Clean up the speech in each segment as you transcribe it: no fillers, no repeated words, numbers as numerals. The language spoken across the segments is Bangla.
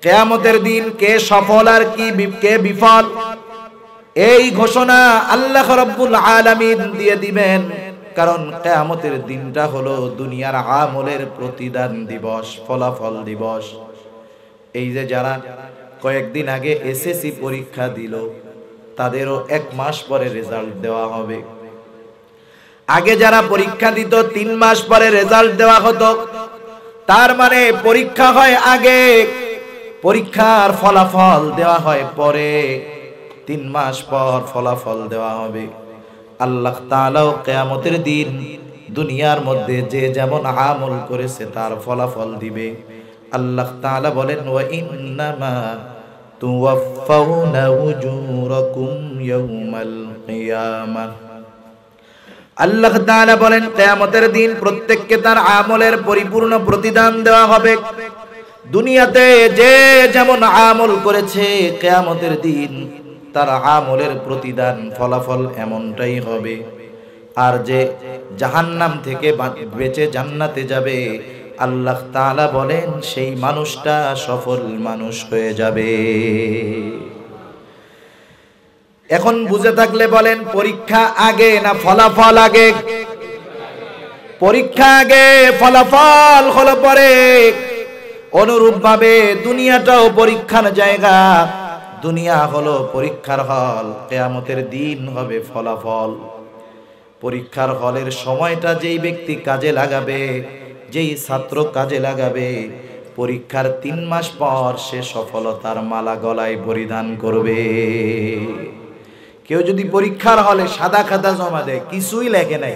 কিয়ামতের দিন কে সফল আর কে বিফল, এই ঘোষণা আল্লাহ রাব্বুল আলামিন দিয়ে দিবেন। কারণ কিয়ামতের দিনটা হলো দুনিয়ার আমলের প্রতিদান দিবস, ফলাফল দিবস। এই যে যারা কয়েকদিন আগে এসএসসি পরীক্ষা দিল, তাদেরও 1 মাস পরে রেজাল্ট দেওয়া হবে। আগে যারা পরীক্ষা দিত 3 মাস পরে রেজাল্ট দেওয়া হতো। তার মানে পরীক্ষা হয় আগে, পরীক্ষার ফলাফল দেওয়া হয় পরে। 3 মাস পর ফলাফল দেওয়া হবে। আল্লাহ তাআলাও কিয়ামতের দিন দুনিয়ার মধ্যে যে যেমন আমল করেছে তার ফলাফল দিবে। আল্লাহ তাআলা বলেন, ওয়া ইন্নামা তুওয়াফাউনা উজুরাকুম ইয়াউমাল কিয়ামাহ। আল্লাহ তাআলা বলেন, কিয়ামতের দিন প্রত্যেককে তার আমলের পরিপূর্ণ প্রতিদান দেওয়া হবে। দুনিয়াতে যে যেমন আমল করেছে, কিয়ামতের দিন তার আমলের প্রতিদান ফলাফল এমনটাই হবে। আর যে জাহান্নাম থেকে বেঁচে জান্নাতে যাবে, আল্লাহ তাআলা বলেন সেই মানুষটা সফল মানুষ হয়ে যাবে। এখন বুঝে থাকলে বলেন, পরীক্ষা আগে না ফলাফল আগে? পরীক্ষা আগে, ফলাফল হলো পরে। অনুরূপ ভাবে দুনিয়াটাও পরীক্ষার জায়গা। দুনিয়া হলো পরীক্ষার হল, কিয়ামতের দিন হবে ফলাফল। পরীক্ষার হলের সময়টা যেই ব্যক্তি কাজে লাগাবে, যেই ছাত্র কাজে লাগাবে, পরীক্ষার 3 মাস পর সে সফলতার মালা গলায় পরিধান করবে। কেউ যদি পরীক্ষার হলে সাদা খাতা জমা দেয়, কিছুই লেখে নাই,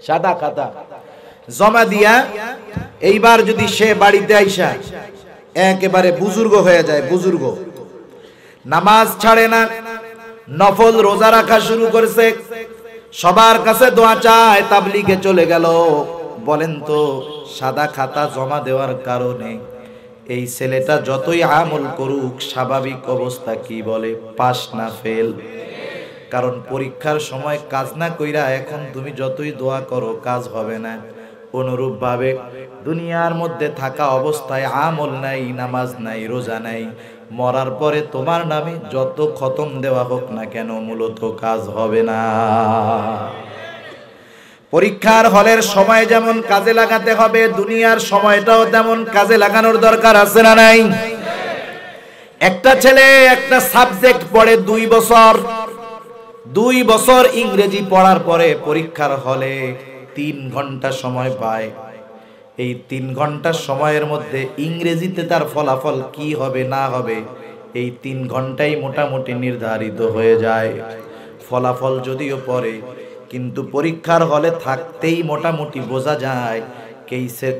সাদা খাতা জমা দিয়া এইবার যদি সে বাড়িতে আইসা একেবারে বুজুর্গ হয়ে যায়, বুজুর্গ, নামাজ ছাড়ে না, নফল রোজা রাখা শুরু করেছে, সবার কাছে দোয়া চায়, তাবলিগে চলে গেল, বলেন তো সাদা খাতা জমা দেওয়ার কারণে এই ছেলেটা যতই আমল করুক স্বাভাবিক অবস্থা কি বলে? পাস না ফেল? কারণ পরীক্ষার সময় কাজ না কইরা এখন তুমি যতই দোয়া করো কাজ হবে না। অনুরূপ ভাবে দুনিয়ার মধ্যে থাকা অবস্থায় আমল নাই, নামাজ নাই, রোজা নাই, মরার পরে তোমার নামে যত খতম দেওয়া হোক না কেন মূলত কাজ হবে না। পরীক্ষার হলের সময় যেমন কাজে লাগাতে হবে, দুনিয়ার সময়টাও তেমন কাজে লাগানোর দরকার আছে না নাই? একটা ছেলে একটা সাবজেক্ট পড়ে 2 বছর, 2 বছর ইংরেজি পড়ার পরে পরীক্ষার হলে 3 ঘন্টা সময় পায়। এই 3 ঘন্টা সময়ের মধ্যে ইংরেজিতে তার ফলাফল কি হবে না হবে এই 3 ঘন্টাই মোটামুটি নির্ধারিত হয়ে যায়। ফলাফল যদিও পড়ে, কিন্তু পরীক্ষার হলে থাকতেই মোটামুটি বোঝা যায়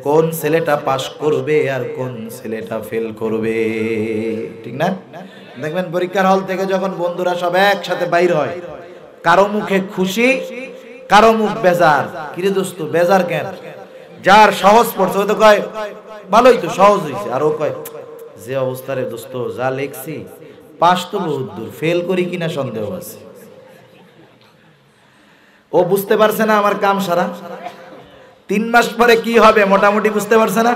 কোন ছেলেটা পাস করবে আর কোন ছেলেটা ফেল করবে, ঠিক না? দেখবেন পরীক্ষার হল থেকে যখন বন্ধুরা সব একসাথে বাইর হয়, কারো মুখে খুশি, কারো মুখ বেজার। কিরে দোস্ত বেজার কেন? যার সহজ পড়ছে ওই তো কয় ভালোই তো, সহজ হয়েছে। আর ও কয় যে অবস্থা রে দোস্ত, যা লেখছি পাস তো বহুত দূর, ফেল করি কিনা সন্দেহ আছে। ও বুঝতে পারছে না আমার কাম সারা। 3 মাস পরে কি হবে মোটামুটি বুঝতে পারছে না।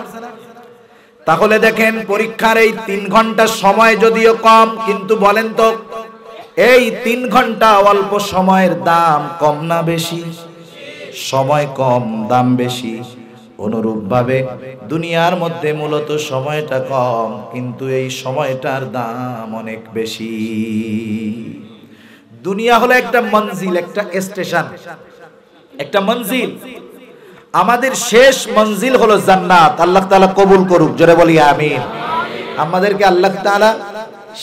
তাহলে দেখেন পরীক্ষার এই 3 ঘন্টার সময় যদিও কম, কিন্তু বলেন তো এই 3 ঘন্টা অল্প সময়ের দাম কম না বেশি? সময় কম, দাম বেশি। অনুরূপ ভাবে দুনিয়ার মধ্যে মূলত সময়টা কম, কিন্তু এই সময়টার দাম অনেক বেশি। দুনিয়া হলো একটা মঞ্জিল, একটা স্টেশন, একটা মঞ্জিল। আমাদের শেষ মঞ্জিল হলো জান্নাত। আল্লাহ তাআলা কবুল করুক, জোরে বলি আমিন। আমাদেরকে আল্লাহ তাআলা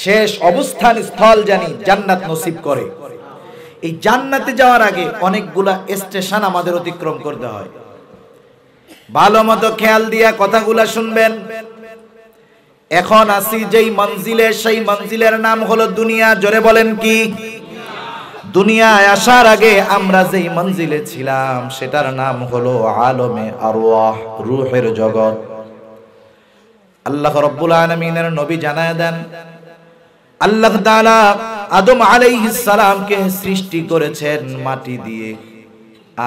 শেষ অবস্থান স্থল জানি জান্নাত নসিব করে। এই জান্নাতে যাওয়ার আগে অনেকগুলা স্টেশন আমাদের অতিক্রম করতে হয়। ভালো মতো খেয়াল দিয়া কথাগুলা শুনবেন। এখন আসি যেই মঞ্জিলে, সেই মঞ্জিলের নাম হলো দুনিয়া। জোরে বলেন কি? দুনিয়ায় আসার আগে আমরা যেই মঞ্জিলে ছিলাম সেটার নাম হলো আলমে আরওয়াহ, রূহের জগৎ। আল্লাহ রাব্বুল আলামিনের নবী জানায় দেন, আল্লাহ তাআলা আদম আলাইহিস সালামকে সৃষ্টি করেছেন মাটি দিয়ে,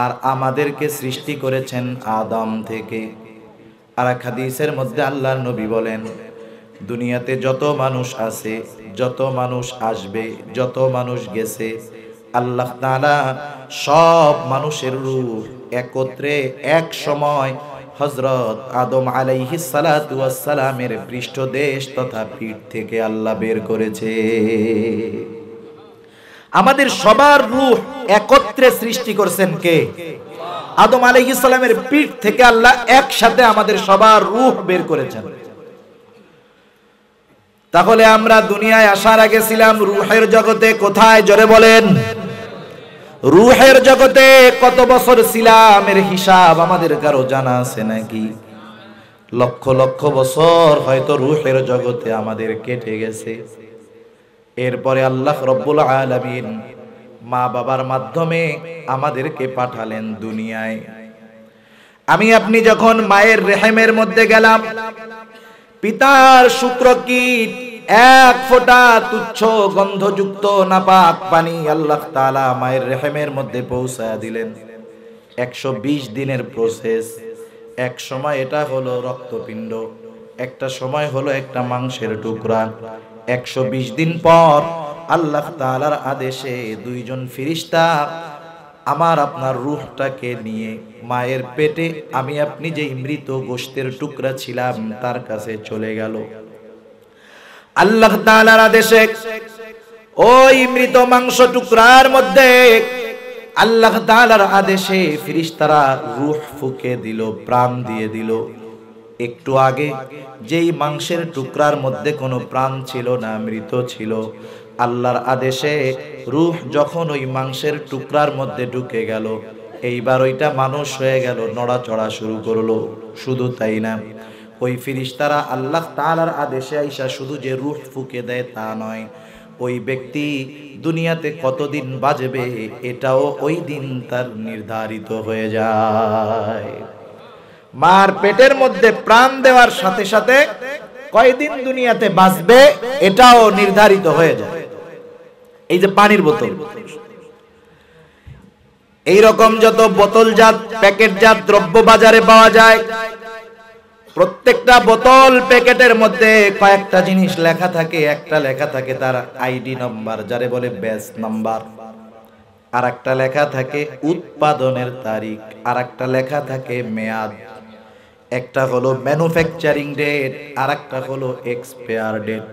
আর আমাদেরকে সৃষ্টি করেছেন আদম থেকে। আর এক হাদিসের মধ্যে আল্লাহর নবী বলেন, দুনিয়াতে যত মানুষ আছে, যত মানুষ আসবে, যত মানুষ গেছে, আল্লাহ তাআলা সব মানুষের রূহ একত্রে এক সময় হযরত আদম আলাইহিস সালাতু ওয়াস সালামের পৃষ্ঠদেশ তথা পিঠ থেকে আল্লাহ বের করেছে। আমাদের সবার রূহ একত্রে সৃষ্টি করেছেন কে? আদম আলাইহিস সালামের পিঠ থেকে আল্লাহ একসাথে আমাদের সবার রূহ বের করেছেন। তাহলে আমরা দুনিয়ায় আসার আগে ছিলাম রূহের জগতে। কোথায়? জোরে বলেন। রূহের জগতে কত বছর ছিলাম এর হিসাব আমাদের কারো জানা আছে নাকি? লক্ষ লক্ষ বছর হয়তো রূহের জগতে আমাদের কেটে গেছে। এরপরে আল্লাহ রব্বুল আলামিন মা বাবার মাধ্যমে আমাদেরকে পাঠালেন দুনিয়ায়। আমি আপনি যখন মায়ের রেহেমের মধ্যে গেলাম, পিতার শুক্রকীট এক ফোঁটা তুচ্ছ গন্ধযুক্ত নাপাক পানি আল্লাহ তাআলা মায়ের রেহেমের মধ্যে পৌঁছায়া দিলেন। 120 দিনের প্রসেস। এক সময় এটা হলো রক্তপিণ্ড, একটা সময় হলো একটা মাংসের টুকরা। 120 দিন পর আল্লাহ তাআলার আদেশে দুইজন ফেরেশতা আমার আপনার রূহটাকে নিয়ে মায়ের পেটে আমি আপনি যে মৃত গোশতের টুকরা ছিলাম তার কাছে চলে গেল। আল্লাহ তাআলার আদেশে ওই মৃত মাংস টুকরার মধ্যে আল্লাহ তাআলার আদেশে ফেরেশতারা রূহ ফুঁকে দিল, প্রাণ দিয়ে দিল। একটু আগে যেই মাংসের টুকরার মধ্যে কোনো প্রাণ ছিল না, মৃত ছিল, আল্লাহর আদেশে রূহ যখন ওই মাংসের টুকরার মধ্যে ঢুকে গেল, এইবার ওইটা মানুষ হয়ে গেল, নড়াচড়া শুরু করলো। শুধু তাই না, ওই ফেরেশতারা আল্লাহ তাআলার আদেশে আইসা শুধু যে রূহ ফুঁকে দেয় তা নয়, ওই ব্যক্তি দুনিয়াতে কতদিন বাঁচবে এটাও ওই দিন তার নির্ধারিত হয়ে যায়। মার পেটের মধ্যে প্রাণ দেওয়ার সাথে সাথে কয়দিন দুনিয়াতে বাঁচবে এটাও নির্ধারিত হয়ে যায়। এই যে পানির বোতল, এই রকম যত বোতলজাত প্যাকেটজাত দ্রব্য বাজারে পাওয়া যায়, প্রত্যেকটা বোতল প্যাকেটের মধ্যে কয়েকটা জিনিস লেখা থাকে। একটা লেখা থাকে তার আইডি নাম্বার, যারে বলে ব্যাচ নাম্বার। আর একটা লেখা থাকে উৎপাদনের তারিখ, আর একটা লেখা থাকে মেয়াদ। একটা হলো ম্যানুফ্যাকচারিং ডেট, আর একটা হলো এক্সপায়ার ডেট।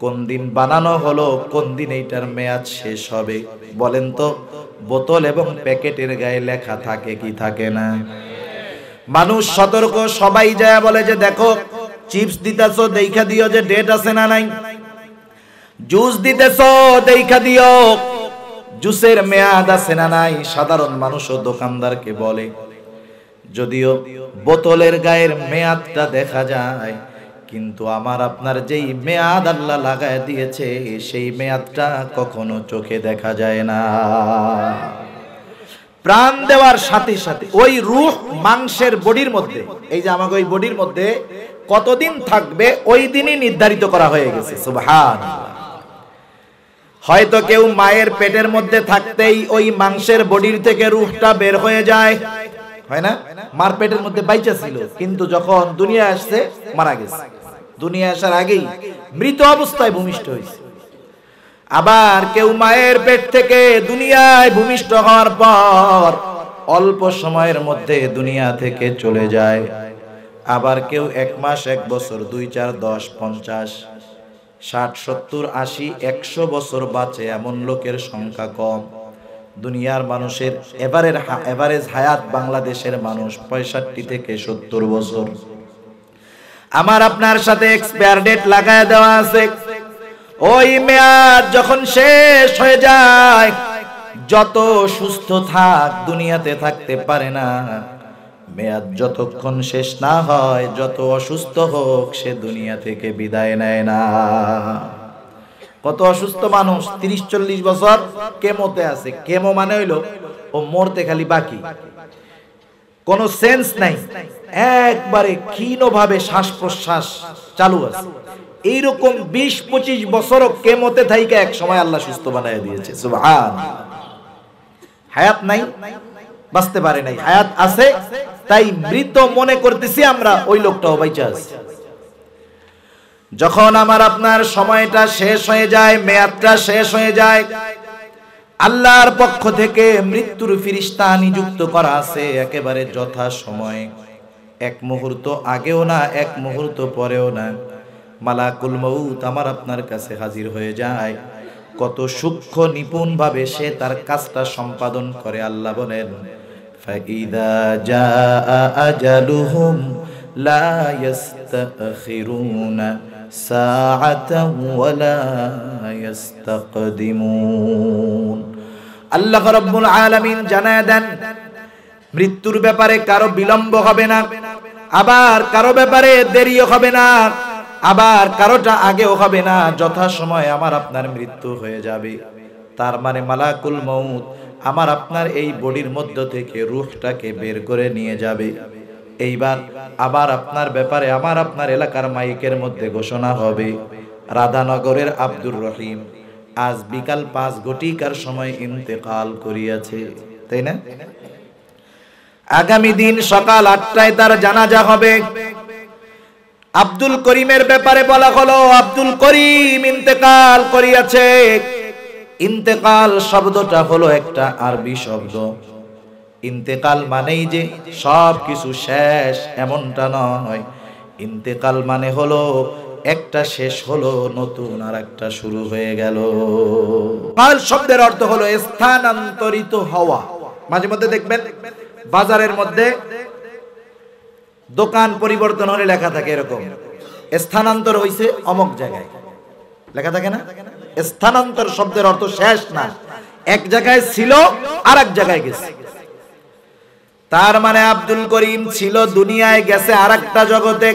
কোন দিন বানানো হলো, কোন দিন এইটার মেয়াদ শেষ হবে। বলেন তো, বোতল এবং প্যাকেটের গায়ে লেখা থাকে কি থাকে না? মানুষ সতর্ক, সবাই যায় বলে যে দেখো চিপস দিতেছো দেখা দিও যে ডেট আছে না নাই, জুস দিতেছো দেখা দিও জুসের মেয়াদ আছে না নাই। সাধারণ মানুষও দোকানদারকে বলে, যদিও বোতলের গায়ের মেয়াদটা দেখা যায়, কিন্তু আমার আপনার যেই মেয়াদ আল্লাহ লাগায় দিয়েছে সেই মেয়াদটা কখনো চোখে দেখা যায় না। প্রাণ দেওয়ার সাথে সাথে ওই রূহ মাংসের বডির মধ্যে, এই যে আমাকে ওই বডির মধ্যে কতদিন থাকবে ওই দিনই নির্ধারিত করা হয়ে গেছে। সুবহানাল্লাহ। হয়তো কেউ মায়ের পেটের মধ্যে থাকতেই ওই মাংসের বডির থেকে রূহটা বের হয়ে যায়, হয় না? মার পেটের মধ্যে বাইচা ছিল, কিন্তু যখন দুনিয়া আসছে মারা গেছে। দুনিয়া আসার আগেই মৃত অবস্থায় ভূমিষ্ঠ হয়েছে। আবার কেউ মায়ের পেট থেকে দুনিয়ায় ভূমিষ্ঠ হওয়ার পর অল্প সময়ের মধ্যে দুনিয়া থেকে চলে যায়। আবার কেউ 1 মাস 1 বছর 2 4 10 50 60 70 80 100 বছর বাঁচে, এমন লোকের সংখ্যা কম। দুনিয়ার মানুষের এভারেজ হায়াত বাংলাদেশের মানুষ 65 থেকে 70 বছর। আমার আপনার সাথে এক্সপায়ার ডেট লাগায় দেওয়া আছে। ওই মেয়াদ যখন শেষ হয়ে যায়, যত সুস্থ থাক দুনিয়াতে থাকতে পারে না। মেয়াদ যতক্ষণ শেষ না হয়, যত অসুস্থ হোক সে দুনিয়া থেকে বিদায় নেয় না। কত অসুস্থ মানুষ 30-40 বছর কেমোতে আছে। কেমো মানে হইলো ও মরতে খালি বাকি, কোনো সেন্স নাই, একবারে ক্ষীণভাবে শ্বাস প্রশ্বাস চালু আছে। এইরকম 20-25 বছরও কেমোতে থাইকা এক সময় আল্লাহ সুস্থ বানায় দিয়েছে। সুবহানাল্লাহ। হায়াত নাই, বাঁচতে পারে নাই, হায়াত আছে, তাই মৃত মনে করতেছি আমরা, ওই লোকটাও বাইচা আছে। যখন আমার আপনার সময়টা শেষ হয়ে যায়, মেয়াদটা শেষ হয়ে যায়, আল্লাহর পক্ষ থেকে মৃত্যুর ফেরেশতা নিযুক্ত করা আছে একেবারে যথা সময়ে, এক মুহূর্ত আগেও না, এক মুহূর্ত পরেও না। মালাকুল মউত আমার আপনার কাছে হাজির হয়ে যায়। কত সূক্ষ্ম নিপুণ ভাবে সে তার কাজটা সম্পাদন করে। আল্লাহ বলেন, ফাইদা জাআ আজালুহুম লা ইস্তাখিরুনা সাআতান ওয়ালা ইস্তাকদিমুন। আল্লাহ রাব্বুল আলামিন জানায় দেন, মৃত্যুর ব্যাপারে কারো বিলম্ব হবে না, আবার কারো ব্যাপারে দেরিও হবে না, আবার কারোটা আগেও হবে না। যথা সময় আমার আপনার মৃত্যু হয়ে যাবে। তার মানে মালাকুল মউত আমার আপনার এই বডির মধ্য থেকে রূহটাকে বের করে নিয়ে যাবে। এইবার আবার আপনার ব্যাপারে আমার আপনার এলাকার মাইকের মধ্যে ঘোষণা হবে, রাধানগরের আব্দুর রহিম আজ বিকাল 5 ঘটিকার সময় ইন্তেকাল করিয়াছে, তাই না? আগামী দিন সকাল 8টায় তার জানাজা হবে। আব্দুল করিমের ব্যাপারে বলা হলো, আব্দুল করিম ইন্তেকাল করিয়াছে। ইন্তেকাল শব্দটা হলো একটা আরবি শব্দ। ইন্তেকাল মানেই যে সব কিছু শেষ এমনটা নয়। ইন্তেকাল মানে হলো একটা শেষ হলো, নতুন আর একটা শুরু হয়ে গেল। কাল শব্দের অর্থ হলো স্থানান্তরিত হওয়া। মাঝে মধ্যে দেখবেন বাজারের মধ্যে দোকান পরিবর্তন হলে লেখা থাকে এরকম, স্থানান্তর হইছে অমুক জায়গায়, লেখা থাকে না? স্থানান্তর শব্দের অর্থ শেষ না, এক জায়গায় ছিল আর এক জায়গায় গেছে। তার মানে আব্দুল করিম ছিল দুনিয়ায়, গেছে আর একটা জগতে,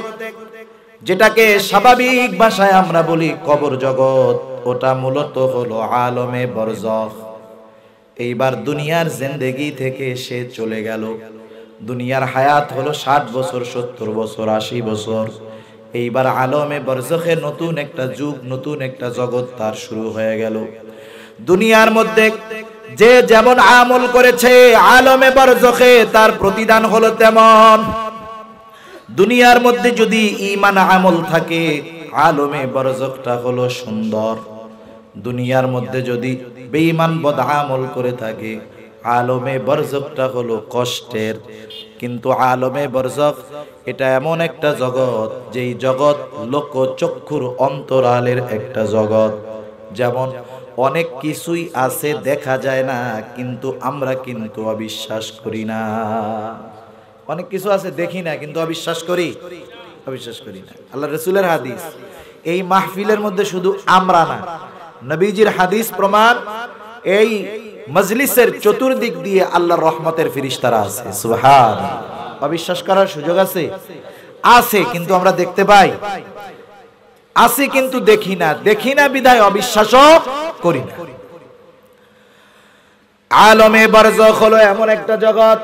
যেটাকে স্বাভাবিক ভাষায় আমরা বলি কবর জগৎ। ওটা মূলত হলো আলমে বরজখ। এইবার দুনিয়ার জিন্দেগি থেকে সে চলে গেল। দুনিয়ার হায়াত হলো 60 বছর, 70 বছর, 80 বছর। এইবার আলমে বরজখে নতুন একটা যুগ, নতুন একটা জগৎ তার শুরু হয়ে গেল। দুনিয়ার মধ্যে যে যেমন আমল করেছে, আলমে বরজখে তার প্রতিদান হলো তেমন। দুনিয়ার মধ্যে যদি ঈমান আমল থাকে, আলমে বরজখটা হলো সুন্দর। দুনিয়ার মধ্যে যদি বেঈমান বদ আমল করে থাকে, আলমে বরজখটা হলো কষ্টের। কিন্তু আলমে বরজখ এটা এমন একটা জগৎ, যেই জগৎ লোকচক্ষুর অন্তরালের একটা জগৎ। যেমন অনেক কিছুই আছে দেখা যায় না, কিন্তু আমরা কিন্তু অবিশ্বাস করি না। অনেক কিছু আছে দেখি না, কিন্তু অবিশ্বাস করি না। আল্লাহ রাসূলের হাদিস, এই মাহফিলের মধ্যে শুধু আমরা না, নবীজির হাদিস প্রমাণ, এই মজলিসের চতুর্দিক দিয়ে আল্লাহর রহমতের ফেরেশতারা আছে। সুবহানাল্লাহ। অবিশ্বাস করার সুযোগ আছে? আছে, কিন্তু আমরা দেখতে পাই। আছে কিন্তু দেখি না বিধায় অবিশ্বাসও করি না। আলমে বরজখ হলো এমন একটা জগৎ,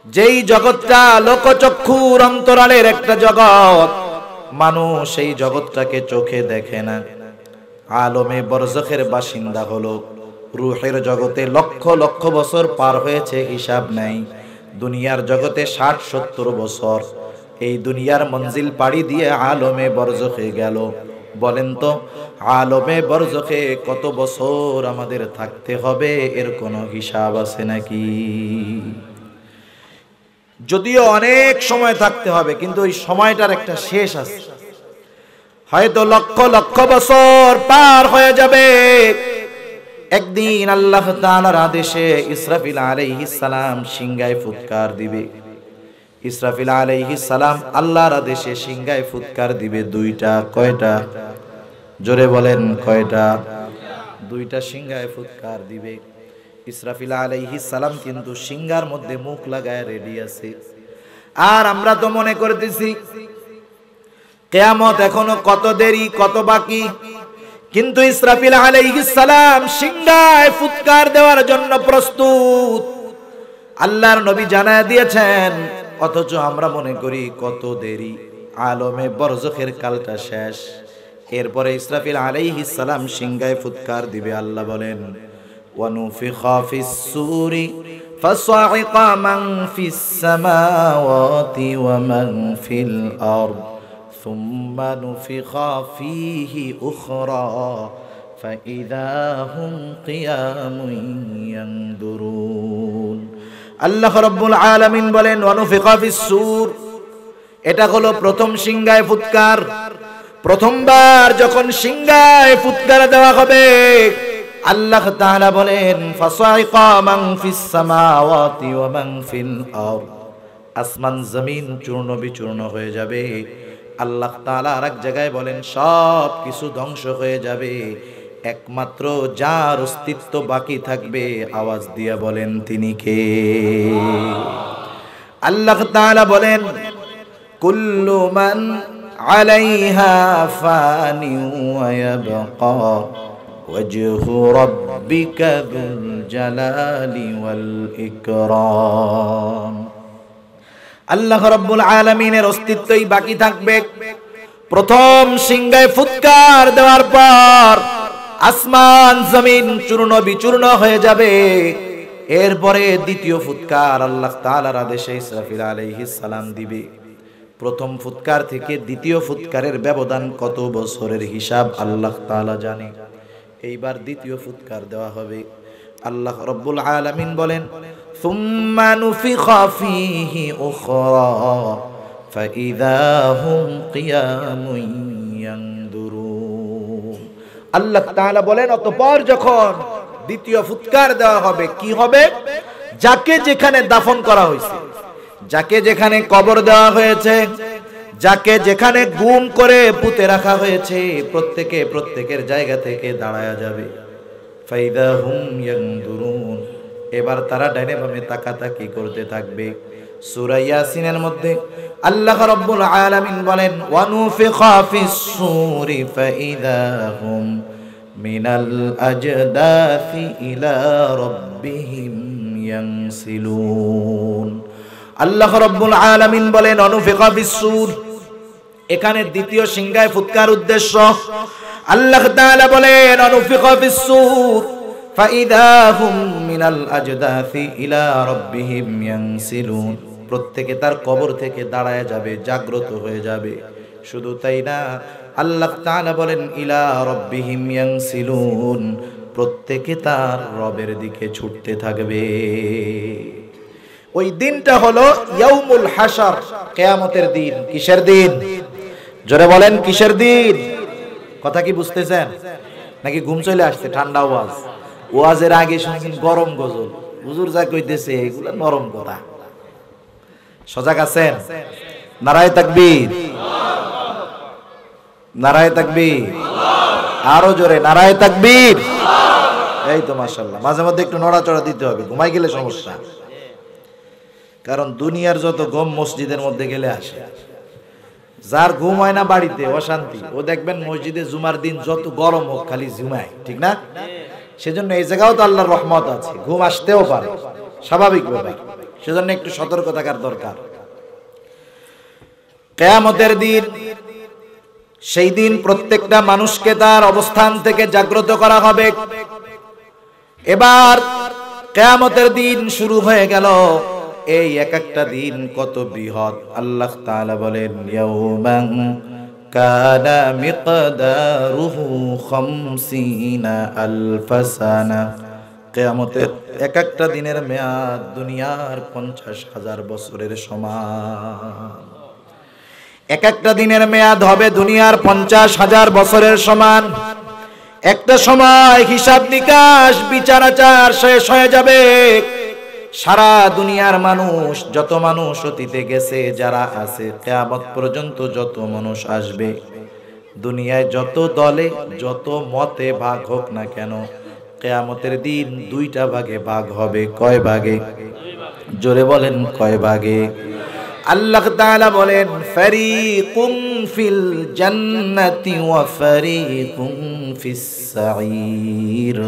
যেই জগৎটা লোকচক্ষুর অন্তরালের একটা জগৎ। মানুষ এই জগৎটাকে চোখে দেখে না। আলমে বরজখের বাসিন্দা হলো রূহের জগতে লক্ষ লক্ষ বছর পার হয়েছে, হিসাব নাই। দুনিয়ার জগতে 60-70 বছর। এই দুনিয়ার মঞ্জিল পাড়ি দিয়ে আলমে বরজখে গেল। বলেন তো, আলমে বরজখে কত বছর আমাদের থাকতে হবে? এর কোনো হিসাব আছে নাকি? যদিও অনেক সময় থাকতে হবে, কিন্তু ওই সময়টার একটা শেষ আছে। হয়তো লক্ষ লক্ষ বছর পার হয়ে যাবে। একদিন আল্লাহ তাআলার আদেশে ইসরাফিল আলাইহিস সালাম সিংহায় ফুৎকার দিবে। ইসরাফিল আলাইহিস সালাম আল্লাহর আদেশে সিংহায় ফুৎকার দিবে দুইটা। কয়টা? জোরে বলেন, কয়টা? দুইটা সিংহায় ফুৎকার দিবে। ইসরাফিল আলাইহিস সালাম কিন্তু সিংহার মধ্যে মুখ লাগায় রেডি আছে। আর আমরা তো মনে করতেছি কিয়ামত এখনো কত দেরি, কত বাকি। কিন্তু ইসরাফিল আলাইহিস সালাম সিংহায় ফুৎকার দেওয়ার জন্য প্রস্তুত। আল্লাহর নবী জানায় দিয়েছেন, অথচ আমরা মনে করি কত দেরি। আলমে বরজখের কালটা শেষ। এরপরে ইসরাফিল আলাইহিস সালাম সিংহায় ফুৎকার দিবে। আল্লাহ বলেন, ওয়ানুফিখা ফিস সূরি ফাসাইকা মান ফিস সামাওয়াতি ওয়া মান ফিল আরদ সুম্মা নুফিখা ফীহি উখরা ফাইযা হুম কিয়ামুন ইয়ানদুরুন। আল্লাহ রাব্বুল আলামিন বলেন ওয়া নুফিখা ফিস-সূর, এটা হলো প্রথম সিংহায় ফুৎকার। প্রথমবার যখন সিংহায় ফুৎকার দেওয়া হবে, আল্লাহ তাআলা বলেন ফাসাইকা মান ফিস সামাওয়াতি ওয়া মান ফিল আরদ, আসমান জমিন চূর্ণ বিচূর্ণ হয়ে যাবে। আল্লাহ তাআলা আরেক জায়গায় বলেন সব কিছু ধ্বংস হয়ে যাবে, একমাত্র যার অস্তিত্ব বাকি থাকবে, আওয়াজ দিয়া বলেন তিনি কে? আল্লাহ তাআলা বলেন কুল্লু মান আলাইহা ফানি ওয়া ইয়াবকা ওয়াজহু রাব্বিকা যুল জালালি ওয়াল ইকরাম। আল্লাহ রাব্বুল আলামিনের অস্তিত্বই বাকি থাকবে। প্রথম সিংহায় ফুৎকার দেওয়ার পর আসমান জমিন চূর্ণ বিচূর্ণ হয়ে যাবে। এরপরে দ্বিতীয় ফুৎকার আল্লাহ তাআলার আদেশে ইসরাফিল আলাইহিস সালাম দিবে। প্রথম ফুৎকার থেকে দ্বিতীয় ফুৎকারের ব্যবধান কত বছরের হিসাব আল্লাহ তাআলা জানে। এইবার দ্বিতীয় ফুৎকার দেওয়া হবে। আল্লাহ রাব্বুল আলামিন বলেন সুম্মা নুফিখা ফীহি উখরা ফাইযা হুম কিয়ামুন ইয়ানদুরুন। আল্লাহ তাআলা বলেন অতঃপর যখন দ্বিতীয় ফুৎকার দেওয়া হবে, কি হবে? যাকে যেখানে দাফন করা হয়েছে, যাকে যেখানে কবর দেওয়া হয়েছে, যাকে যেখানে গুম করে পুঁতে রাখা হয়েছে, প্রত্যেকের জায়গা থেকে দাঁড়ায়া যাবে। ফাইদা হুম ইয়ানদুরুন, এবার তারা ডাইনে বামে তাকাতাকি করতে থাকবে। সূরা ইয়াসিনের মধ্যে আল্লাহ রাব্বুল আলামিন বলেন ওয়া নুফিখা ফিস-সূরি ফাইদা হুম মিনাল আজদাসি ইলা রাব্বিহিম ইয়ানসিলুন। আল্লাহ রাব্বুল আলামিন বলেন অনুফিকা ফিস-সূর, এখানে দ্বিতীয় সিংহায় ফুৎকার উদ্দেশ্য। আল্লাহ তাআলা বলেন অনুফিকা ফিস-সূর ফাইদা হুম মিনাল আজদাসি ইলা রাব্বিহিম ইয়ানসিলুন, প্রত্যেকে তার কবর থেকে দাঁড়ায় যাবে, জাগ্রত হয়ে যাবে। শুধু তাই না, আল্লাহ তাআলা বলেন ইলা রাব্বিহিম ইয়ানসিলুন, প্রত্যেকে তার রবের দিকে ছুটতে থাকবে। ওই দিনটা হলো ইয়াউমুল হাশর, কিয়ামতের দিন। কিসের দিন? জোরে বলেন কিসের দিন? কথা কি বুঝতেছেন নাকি ঘুম চলে আসছে? ঠান্ডা ওয়াজ, ওয়াজের আগে শুনছেন গরম গজল, হুজুর যা কইতেছে এগুলো নরম কথা। সজাগ আছেন? নারায়ে তাকবীর, নারায়ে তাকবীর, আরো জোরে নারায়ে তাকবীর। এই তো মাশাআল্লাহ, মাঝে মধ্যে একটু নড়াচড়া দিতে হবে, ঘুমাই গেলে সমস্যা। কারণ দুনিয়ার যত গম মসজিদের মধ্যে গেলে আসে। যার ঘুম হয় না বাড়িতে অশান্তি, ও দেখবেন মসজিদে জুমার দিন যত গরম হোক খালি ঝুমায়, ঠিক না? সেজন্য এই জায়গাও তো আল্লাহর রহমত আছে, ঘুম আসতেও পারে, স্বাভাবিক ব্যাপার। সেজন্য একটু সতর্ক থাকার দরকার। কিয়ামতের দিন, সেই দিন প্রত্যেকটা মানুষকে তার অবস্থান থেকে জাগ্রত করা হবে। এবার কিয়ামতের দিন শুরু হয়ে গেল। এই এক একটা দিন কত বৃহৎ। আল্লাহ তাআলা বলেন ইয়াউমান কানা মিকদারুহু 50,000 সানা, কিয়ামতের এক একটা দিনের মেয়াদ দুনিয়ার 50,000 বছরের সমান। এক একটা দিনের মেয়াদ হবে দুনিয়ার 50,000 বছরের সমান। একটা সময় হিসাব নিকাশ বিচার আচার শেষ হয়ে যাবে। সারা দুনিয়ার মানুষ, যত মানুষ অতীতে গেছে, যারা আছে, কিয়ামত পর্যন্ত যত মানুষ আসবে, দুনিয়ায় যত দলে যত মতে ভাগ হোক না কেন, কিয়ামতের দিন দুইটা ভাগে ভাগ হবে। কয় ভাগে? জোরে বলেন কয় ভাগে? আল্লাহ তাআলা বলেন ফারিকুম ফিল জান্নাতি ওয়া ফারিকুম ফিস সাঈর।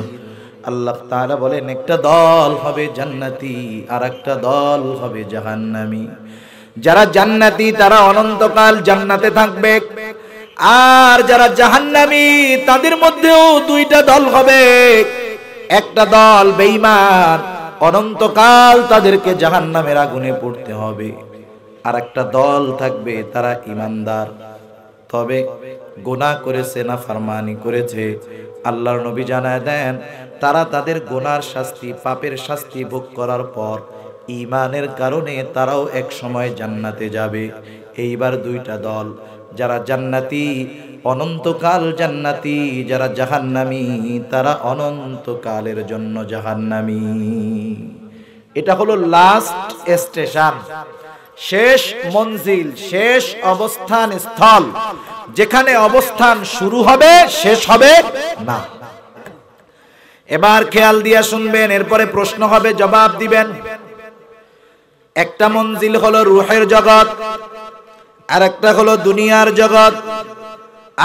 আল্লাহ তাআলা বলেন একটা দল হবে জান্নাতি আর একটা দল হবে জাহান্নামী। যারা জান্নাতি তারা অনন্তকাল জান্নাতে থাকবে, আর যারা জাহান্নামী তাদের মধ্যেও দুইটা দল হবে। একটা দল বেঈমান, অনন্তকাল তাদেরকে জাহান্নামের আগুনে পড়তে হবে। আর একটা দল থাকবে তারা ঈমানদার, তবে গুনাহ করেছে, নাফরমানি করেছে, আল্লাহর নবী জানায় দেন তারা তাদের গুনার শাস্তি, পাপের শাস্তি ভোগ করার পর ঈমানের কারণে তারাও এক সময় জান্নাতে যাবে। এইবার দুইটা দল, যারা জান্নাতি অনন্তকাল জান্নাতি, যারা জাহান্নামী তারা অনন্তকালের জন্য জাহান্নামী। এটা হলো লাস্ট স্টেশন, শেষ মঞ্জিল, শেষ অবস্থান স্থল, যেখানে অবস্থান শুরু হবে শেষ হবে না। এবার খেয়াল দিয়া শুনবেন, এরপরে প্রশ্ন হবে, জবাব দিবেন। একটা মঞ্জিল হলো রূহের জগৎ, আর একটা হলো দুনিয়ার জগৎ,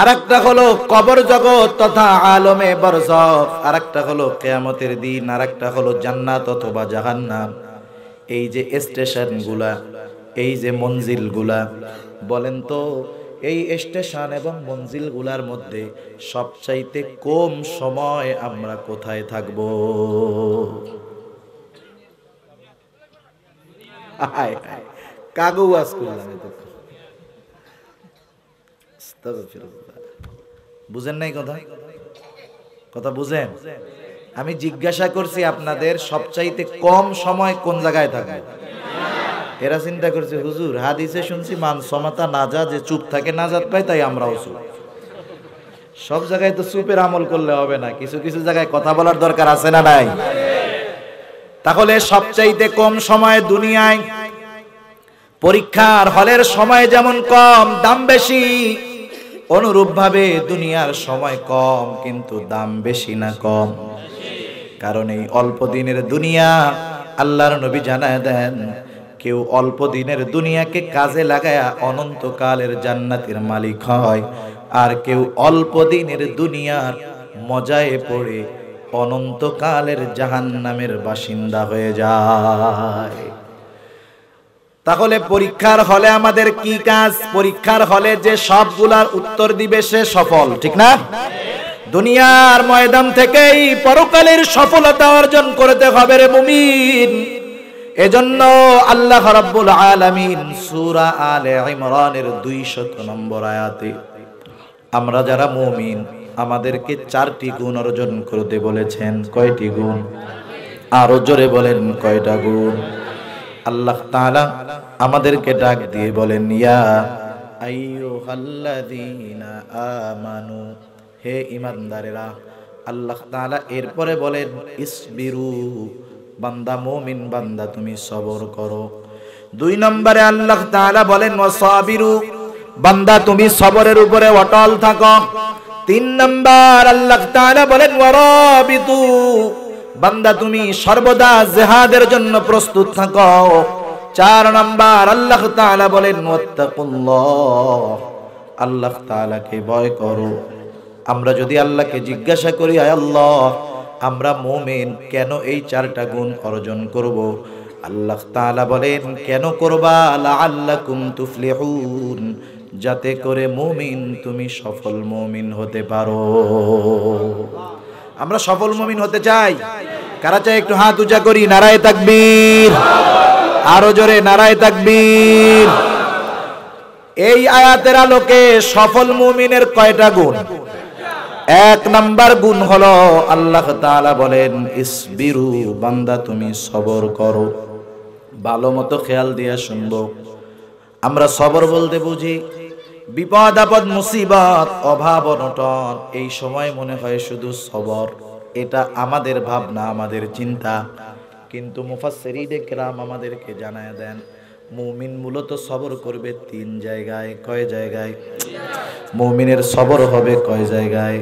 আর একটা হলো কবর জগৎ তথা আলমে বরজখ, আর একটা হলো কিয়ামতের দিন, আর একটা হলো জান্নাত অথবা জাহান্নাম। এই যে স্টেশনগুলা, এই যে মঞ্জিলগুলা, বলেন তো এই স্টেশন এবং মঞ্জিলগুলার মধ্যে সবচাইতে কম সময় আমরা কোথায় থাকব? কাগজ করলাম, বুঝেন নাই কথা? কথা বুঝেন? আমি জিজ্ঞাসা করছি আপনাদের সবচাইতে কম সময় কোন জায়গায় থাকবে? এরা চিন্তা করছে হুজুর হাদিসে শুনছি মান সমাতা নাজা, যে চুপ থাকে নাজাত পায়, তাই আমরাও চুপ। সব জায়গায় তো চুপের আমল করলে হবে না, কিছু কিছু জায়গায় কথা বলার দরকার আছে না নাই? তাহলে সবচাইতে কম সময় দুনিয়ায়, পরীক্ষার হলের সময় যেমন কম দাম বেশি, অনুরূপ ভাবে দুনিয়ার সময় কম কিন্তু দাম বেশি না কম? কারণ এই অল্প দিনের দুনিয়া, আল্লাহর নবী জানায় দেন কেউ অল্প দিনের দুনিয়াকে কাজে লাগায়া অনন্তকালের জান্নাতের মালিক হয়, আর কেউ অল্প দিনের দুনিয়ার মজায় পড়ে অনন্তকালের জাহান্নামের বাসিন্দা হয়ে যায়। তাহলে পরীক্ষার হলে আমাদের কি কাজ? পরীক্ষার হলে যে সবগুলার উত্তর দিবে সে সফল, ঠিক না? দুনিয়ার ময়দান থেকেই পরকালের সফলতা অর্জন করতে হবে রে মুমিন। এজন্য আল্লাহ রাব্বুল আলামিন সূরা আলে ইমরানের 200 নম্বর আয়াতে আমরা যারা মুমিন আমাদেরকে 4টি গুণ অর্জন করতে বলেছেন। কয়টি গুণ? আরো জোরে বলেন, কয়টা গুণ? আল্লাহ তাআলা আমাদেরকে ডাক দিয়ে বলেন, ইয়া আইয়ুহাল্লাযীনা আমানু, হে ঈমানদারেরা। আল্লাহ তাআলা এরপরে বলেন ইসবিরু, বান্দা মুমিন বান্দা তুমি সবর করো। 2 নম্বরে আল্লাহ তাআলা বলেন ওয়াসাবিরু, বান্দা তুমি সবরের উপরে অটল থাকো। 3 নম্বর আল্লাহ তাআলা বলেন ওয়ারাবিতু, বান্দা তুমি সর্বদা জিহাদের জন্য প্রস্তুত থাকো। 4 নম্বর আল্লাহ তাআলা বলেন ওয়াত্তাকুল্লাহ, আল্লাহ তাআলাকে ভয় করো। আমরা যদি আল্লাহকে জিজ্ঞাসা করি, আয় আল্লাহ আমরা মুমিন কেন এই 4টা গুণ অর্জন করব? আল্লাহ তাআলা বলেন কেন করবা? লাআল্লাকুম তুফলিহুন, যাতে করে মুমিন তুমি সফল মুমিন হতে পারো। আমরা সফল মুমিন হতে চাই। কারা চাই? একটু হাত উঁচা করি, নারায়ে তাকবীর। আরো জোরে নারায়ে তাকবীর। এই আয়াতের আলোকে সফল মুমিনের কয়টা গুণ? 1 নাম্বার গুণ হলো আল্লাহ তাআলা বলেন ইসবিরু, বান্দা তুমি সবর করো। ভালো মতো খেয়াল দিয়া শুনবো। আমরা সবর বলতে বুঝি বিপদ আপদ মুসিবত অভাব অনটন, এই সময় মনে হয় শুধু সবর। এটা আমাদের ভাবনা, আমাদের চিন্তা, কিন্তু মুফাসসিরিনে কেরাম আমাদেরকে জানায় দেন মুমিন মূলত সবর করবে 3 জায়গায়। কয় জায়গায়? মুমিনের সবর হবে কয় জায়গায়?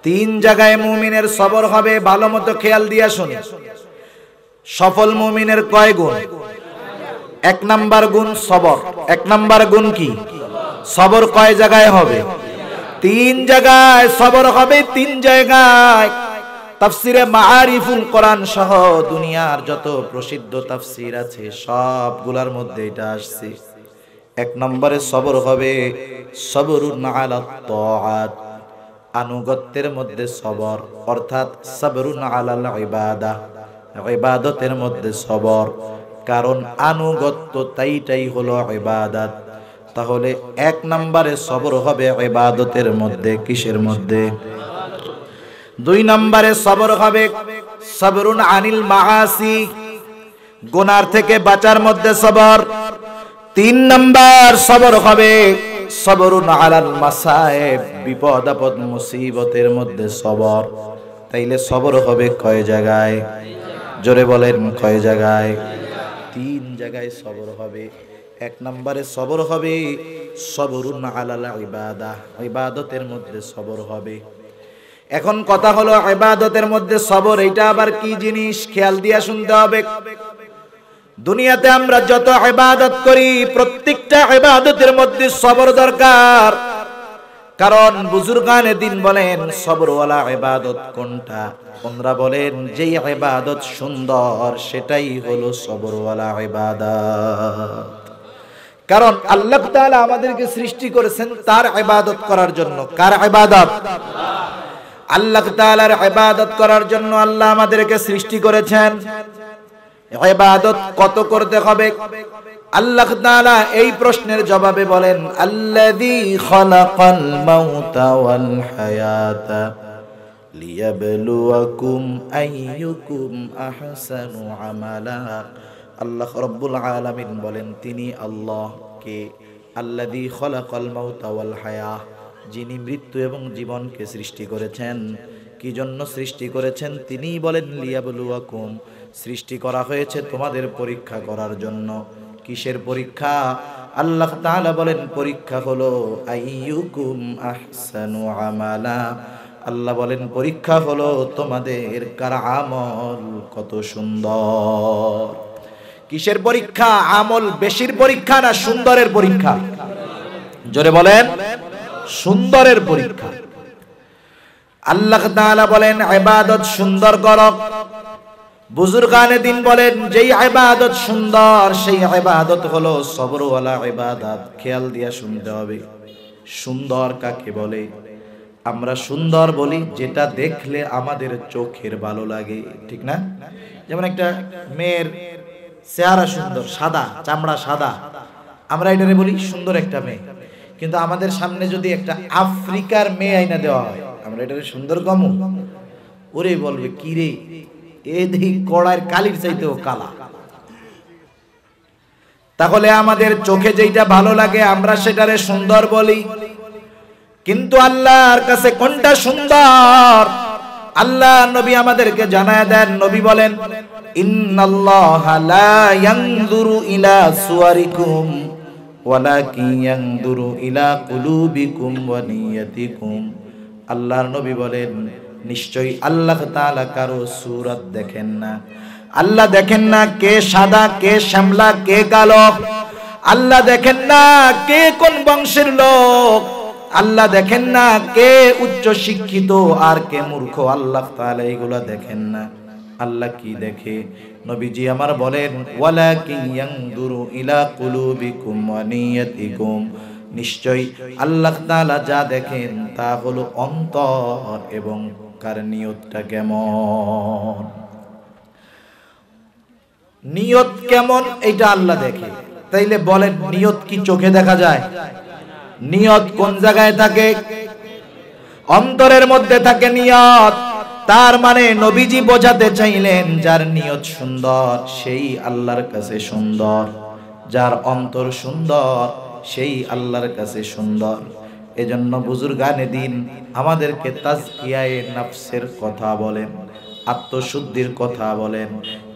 3 জায়গায় মুমিনের সবর হবে। ভালো মতো খেয়াল দিয়া শুনি। সফল মুমিনের কয় গুণ? 1 নাম্বার গুণ সবর। 1 নাম্বার গুণ কি? সবর কয় জায়গায় হবে? 3 জায়গায় সবর হবে। 3 জায়গায়। তাফসিরে মাআরিফুল কোরআন সহ দুনিয়ার যত প্রসিদ্ধ তাফসির আছে সবগুলোর মধ্যে এটা আসছে। 1 নম্বরে সবর হবে সবরুন আলাত তাআত, আনুগত্যের মধ্যে সবর, অর্থাৎ সবরুন আলাল ইবাদাহ, ইবাদতের মধ্যে সবর। কারণ আনুগত্য তাইটাই হলো ইবাদত। তাহলে 1 নম্বরে সবর হবে ইবাদতের মধ্যে। কিসের মধ্যে? 2 নম্বরে সবর হবে সবরুন আনিল মাআসি, গুনার থেকে বাঁচার মধ্যে সবর। 3 নম্বর সবর হবে সবরুন আলাল মাসায়েব, বিপদ আপদ মুসিবতের মধ্যে সবর। তাইলে সবর হবে কয় জায়গায়? জোরে বলেন কয় জায়গায়? 3 জায়গায় সবর হবে। 1 নম্বরে সবর হবে সবরুন আলাল ইবাদাহ, ইবাদতের মধ্যে সবর হবে। এখন কথা হলো ইবাদতের মধ্যে সবর এটা আবার কি জিনিস? খেয়াল দিয়া শুনতে হবে। দুনিয়াতে আমরা যত ইবাদত করি প্রত্যেকটা ইবাদতের মধ্যে সবর দরকার। কারণ বুজুর্গানে দিন বলেন সবরওয়ালা ইবাদত কোনটা? ওনারা বলেন যেই ইবাদত সুন্দর সেটাই হলো সবরওয়ালা ইবাদত। কারণ আল্লাহ তাআলা আমাদেরকে সৃষ্টি করেছেন তার ইবাদত করার জন্য। কার ইবাদত? আল্লাহ তাআলার ইবাদত করার জন্য আল্লাহ আমাদেরকে সৃষ্টি করেছেন। ইবাদত কত করতে হবে? আল্লাহ তাআলা এই প্রশ্নের জবাবে বলেন আল্লাযী খালাকাল মাউতা ওয়াল হায়াতা লিয়াবলুয়াকুম আইয়ুকুম আহসানু আমালা। আল্লাহ রাব্বুল আলামিন বলেন তিনি আল্লাহ কে? আল্লাযী খালাকাল মাউতা ওয়াল হায়া, যিনি মৃত্যু এবং জীবনকে সৃষ্টি করেছেন। কি জন্য সৃষ্টি করেছেন? তিনিই বলেন লিয়াবলুয়াকুম, সৃষ্টি করা হয়েছে তোমাদের পরীক্ষা করার জন্য। কিসের পরীক্ষা? আল্লাহ তাআলা বলেন পরীক্ষা হলো আইয়ুকুম আহসানু আমালা। আল্লাহ বলেন পরীক্ষা হলো তোমাদের কার আমল কত সুন্দর। কিসের পরীক্ষা? আমল বেশির পরীক্ষা না সুন্দরের পরীক্ষা? জোরে বলেন সুন্দরের পরীক্ষা। আল্লাহ তাআলা বলেন ইবাদত সুন্দর করো। বুজুর্গানে দিন বলেন যেই ইবাদত সুন্দর সেই ইবাদত হলো সবরওয়ালা ইবাদত। খেয়াল দিয়া শুনতে হবে সুন্দর কাকে বলে। আমরা সুন্দর বলি যেটা দেখলে আমাদের চোখের ভালো লাগে, ঠিক না? যেমন একটা মেয়ের চেহারা সুন্দর, সাদা চামড়া সাদা, আমরা এটারে বলি সুন্দর একটা মেয়ে। কিন্তু আমাদের সামনে যদি একটা আফ্রিকার মেয়ে আইনা দেওয়া হয় আমরা এটারে সুন্দর কমু? ওরে বলবে কি রে, এ দেখি কড়াইয়ের কালির চাইতেও কালা। তাহলে আমাদের চোখে যেটা ভালো লাগে আমরা সেটারে সুন্দর বলি। কিন্তু আল্লাহর কাছে কোনটা সুন্দর? আল্লাহ নবী আমাদেরকে জানায় দেন। নবী বলেন ইন্নাল্লাহা লা ইয়ানজুরু ইলা সুওয়ারিকুম ওয়ালাকিন ইয়ানজুরু ইলা কুলুবিকুম ওয়া নিয়াতিকুম। আল্লাহর নবী বলেন নিশ্চয়ই আল্লাহ তাআলা কারো সূরত দেখেন না। আল্লাহ দেখেন না কে সাদা কে শ্যামলা কে কালো। আল্লাহ দেখেন না কে কোন বংশের লোক। আল্লাহ দেখেন না কে উচ্চ শিক্ষিত আর কে মূর্খ। আল্লাহ তাআলা এগুলা দেখেন না। আল্লাহ কি দেখে? নবীজি আমার বলেন ওয়ালাকিন ইয়ানজুরু ইলা কুলুবিকুম ওয়া নিয়াতিকুম। নিশ্চয়ই আল্লাহ তাআলা যা দেখেন তা হলো অন্তর এবং কার নিয়তটা কেমন। নিয়ত কেমন এটা আল্লাহ দেখে। তাইলে বলেন নিয়ত কি চোখে দেখা যায়? নিয়ত কোন জায়গায় থাকে? অন্তরের মধ্যে থাকে নিয়ত। তার মানে নবীজি বোঝাতে চাইলেন যার নিয়ত সুন্দর সেই আল্লাহর কাছে সুন্দর, যার অন্তর সুন্দর সেই আল্লাহর কাছে সুন্দর। এজন্য বুজুর্গানে দিন আমাদেরকে তাজকিয়ায়ে নফসের কথা বলেন, আত্মশুদ্ধির কথা বলেন।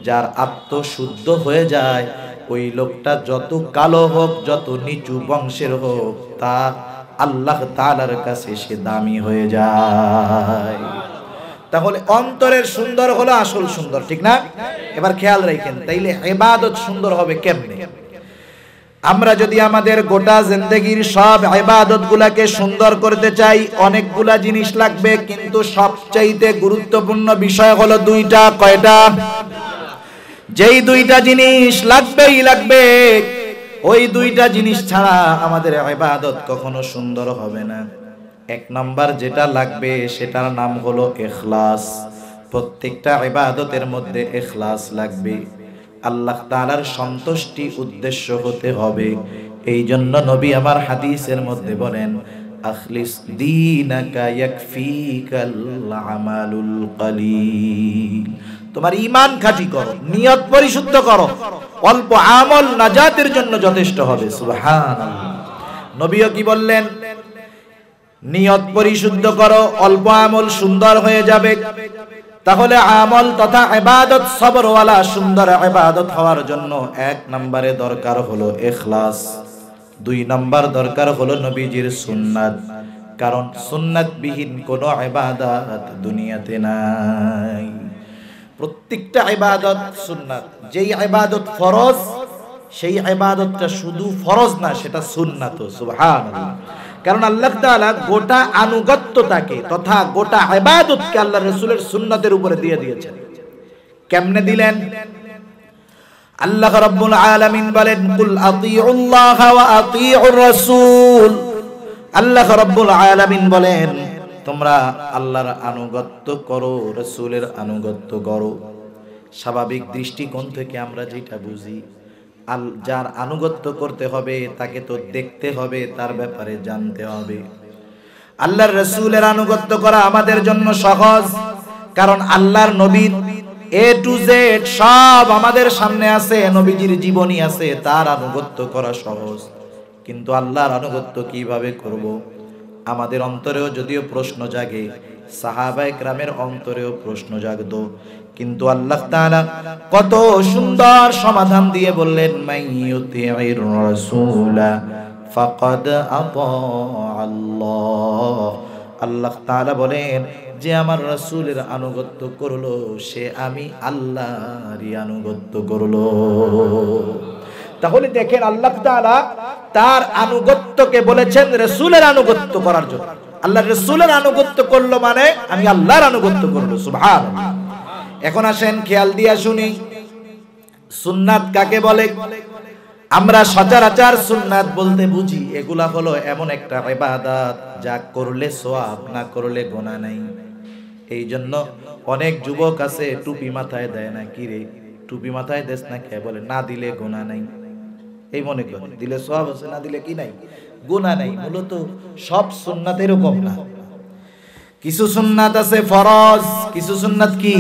যার আত্মশুদ্ধ হয়ে যায় ওই লোকটা যত কালো হোক যত নিচু বংশের হোক তা আল্লাহ তাআলার কাছে সে দামি হয়ে যায়। তাহলে অন্তরের সুন্দর হলো আসল সুন্দর, ঠিক না? এবার খেয়াল রাখেন তাইলে ইবাদত সুন্দর হবে কেমনে? আমরা যদি আমাদের গোটা জিন্দেগির সব ইবাদত গুলাকে সুন্দর করতে চাই অনেকগুলা জিনিস লাগবে, কিন্তু সবচাইতে গুরুত্বপূর্ণ বিষয় হলো দুইটা। কয়টা? যেই দুইটা জিনিস লাগবেই লাগবে, ওই দুইটা জিনিস ছাড়া আমাদের ইবাদত কখনো সুন্দর হবে না। এক নাম্বার যেটা লাগবে সেটার নাম হলো ইখলাস। প্রত্যেকটা ইবাদতের মধ্যে ইখলাস লাগবে। আল্লাহ তাআলার সন্তুষ্টি উদ্দেশ্য হতে হবে এই জন্য নবী আমার হাদিসের মধ্যে বলেন, আখলিস দীনাকা ইয়াকফিকাল আমালুল কলিল। তোমার ঈমান খাঁটি করো, নিয়ত পরিশুদ্ধ করো, অল্প আমল নাজাতের জন্য যথেষ্ট হবে। সুবহানাল্লাহ। নবীও কি বললেন? নিয়ত পরিশুদ্ধ করো, অল্প আমল সুন্দর হয়ে যাবে। তাহলে আমল তথা ইবাদত সবরওয়ালা সুন্দর ইবাদত হওয়ার জন্য 1 নম্বরে দরকার হলো ইখলাস, 2 নম্বর দরকার হলো নবীজির সুন্নাত। কারণ সুন্নাত বিহীন কোনো ইবাদত দুনিয়াতে নাই। প্রত্যেকটা ইবাদত সুন্নাত। যেই ইবাদত ফরজ, সেই ইবাদতটা শুধু ফরজ না, সেটা সুন্নাত। সুবহানাল্লাহ। কারণ আল্লাহ তাআলা গোটা আনুগত্যটাকে তথা গোটা ইবাদতকে আল্লাহ রাসূলের সুন্নাতের উপরে দিয়ে দিয়েছেন। কেমনে দিলেন? আল্লাহ রাব্বুল আলামিন বলেন, কুল আতিউল্লাহ ওয়া আতিউর রাসূল। আল্লাহ রাব্বুল আলামিন বলেন, তোমরা আল্লাহর আনুগত্য করো, রাসূলের আনুগত্য করো। স্বাভাবিক দৃষ্টিকোণ থেকে আমরা যেটা বুঝি, যার আনুগত্য করতে হবে তাকে তো দেখতে হবে, তার ব্যাপারে জানতে হবে। আল্লাহর রাসূলের আনুগত্য করা আমাদের জন্য সহজ, কারণ আল্লাহর নবীর A to Z সব আমাদের সামনে আছে, নবীজির জীবনী আছে, তার আনুগত্য করা সহজ। কিন্তু আল্লাহর আনুগত্য কিভাবে করব? আমাদের অন্তরেও যদিও প্রশ্ন জাগে, সাহাবায়ে কেরামের অন্তরেও প্রশ্ন জাগতো, কিন্তু আল্লাহ তাআলা কত সুন্দর সমাধান দিয়ে বললেন, মাইয়ুতির রাসূলা ফাকাদ আতা আল্লাহ। আল্লাহ তাআলা বলেন, যে আমার রাসূলের আনুগত্য করলো সে আমি আল্লাহরই আনুগত্য করলো। তাহলে দেখেন আল্লাহ তাআলা তার আনুগত্যকে বলেছেন রাসূলের আনুগত্য করার জন্য। আল্লাহর রাসূলের আনুগত্য করলো মানে আমি আল্লাহর আনুগত্য করলো। সুবহানাল্লাহ। এখন আসেন খেয়াল দিয়া শুনি, সুন্নাত কাকে বলে? আমরা সচরাচর সুন্নাত বলতে বুঝি এগুলা হলো এমন একটা ইবাদত যা করলে সওয়াব, না করলে গুনাহ নাই। এই জন্য অনেক যুবক আছে টুপি মাথায় দেয় না। কি রে, টুপি মাথায় দেস না কে? বলে না দিলে গুনাহ নাই। এই মনে করে দিলে সওয়াব আছে, না দিলে কি নাই? গুনাহ নাই। মূলত সব সুন্নাত এরকম না। কিছু সুন্নাত আছে ফরজ, কিছু সুন্নাত কি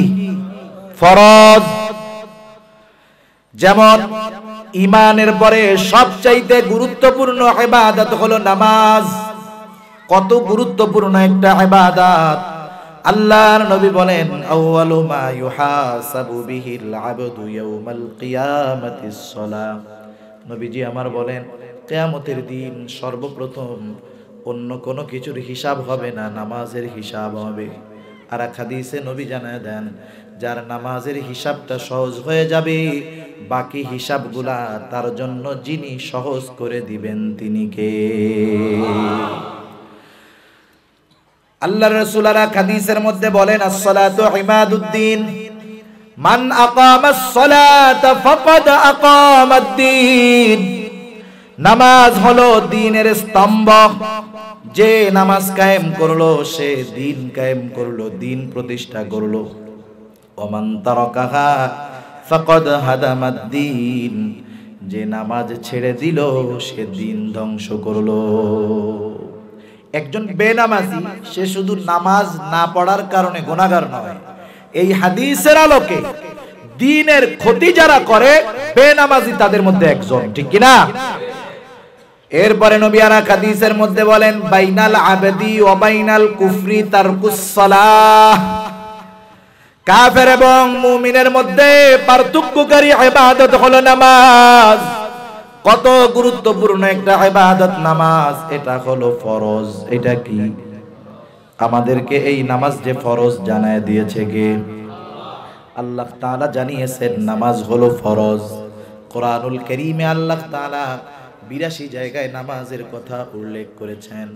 ফরজ। যেমন ঈমানের পরে সবচাইতে গুরুত্বপূর্ণ ইবাদত হলো নামাজ। কত গুরুত্বপূর্ণ একটা ইবাদত! আল্লাহর নবী বলেন, আউয়ালু মা ইউহাসাবু বিহিল আবদু ইয়াউমাল কিয়ামাতিস সালাহ। নবীজি আমার বলেন, কিয়ামতের দিন সর্বপ্রথম অন্য কোনো কিছুর হিসাব হবে না, নামাজের হিসাব হবে। আর এক হাদিসে নবী জানায় দেন, যার নামাজের হিসাবটা সহজ হয়ে যাবে, বাকি হিসাবগুলা তার জন্য যিনি সহজ করে দিবেন তিনি কে? আল্লাহর রাসূল আর হাদিসের মধ্যে বলেন, as-সালাতু ইমাদুদ্দিন, মান আকামাস সালাতা ফাকাদ আকামাদ-দ্বীন। নামাজ হলো দ্বীনের স্তম্ভ। যে নামাজ কায়েম করলো সে দ্বীন কায়েম করলো, দ্বীন প্রতিষ্ঠা করলো। ওমান তারাকাহা ফাকাদ হাদামাদ-দ্বীন। যে নামাজ ছেড়ে দিল সে দ্বীন ধ্বংস করলো। একজন বেনামাজি সে শুধু নামাজ না পড়ার কারণে গুনাহগার নয়। এই হাদিসের আলোকে দ্বীনের ক্ষতি যারা করে বেনামাজি তাদের মধ্যে একজন, ঠিক কি না? এরপরে নবী আর হাদিসের মধ্যে বলেন, বাইনাল আবদি ওয়া বাইনাল কুফরি তারকুস সালাহ। কাফের এবং মুমিনের মধ্যে পার্থক্যকারী ইবাদত হলো নামাজ। কত গুরুত্বপূর্ণ একটা ইবাদত নামাজ, এটা হলো ফরজ। এটা কি? আমাদেরকে এই নামাজ যে ফরজ জানায় দিয়েছে কে? আল্লাহ তাআলা জানিয়েছেন নামাজ হলো ফরজ। কোরআনুল কারীমে আল্লাহ তাআলা 82 জায়গায় নামাজের কথা উল্লেখ করেছেন।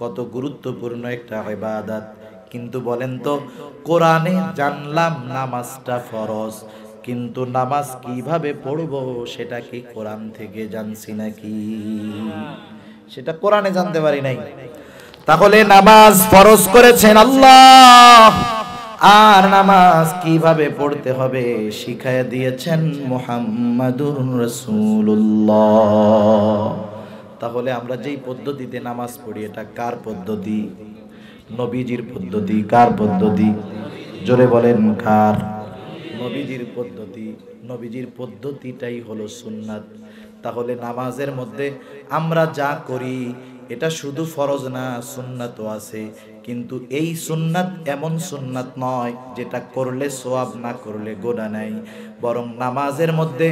কত গুরুত্বপূর্ণ একটা ইবাদত। কিন্তু বলেন তো, কোরআনে জানলাম নামাজটা ফরজ, কিন্তু নামাজ কিভাবে পড়বো সেটা কি কোরআন থেকে জানছি নাকি? সেটা কোরআনে জানতে পারি নাই। তাহলে নামাজ ফরজ করেছেন আল্লাহ, আর নামাজ কিভাবে পড়তে হবে শিখায় দিয়েছেন মুহাম্মাদুর রাসূলুল্লাহ তাহলে আমরা যেই পদ্ধতিতে নামাজ পড়ি এটা কার পদ্ধতি? নবীজির পদ্ধতি। কার পদ্ধতি? জোরে বলেন কার? নবীজির পদ্ধতি। নবীজির পদ্ধতিটাই হলো সুন্নাত। তাহলে নামাজের মধ্যে আমরা যা করি এটা শুধু ফরজ না, সুন্নাতও আছে। কিন্তু এই সুন্নাত এমন সুন্নাত নয় যেটা করলে সওয়াব, না করলে গুনাহ নাই। বরং নামাজের মধ্যে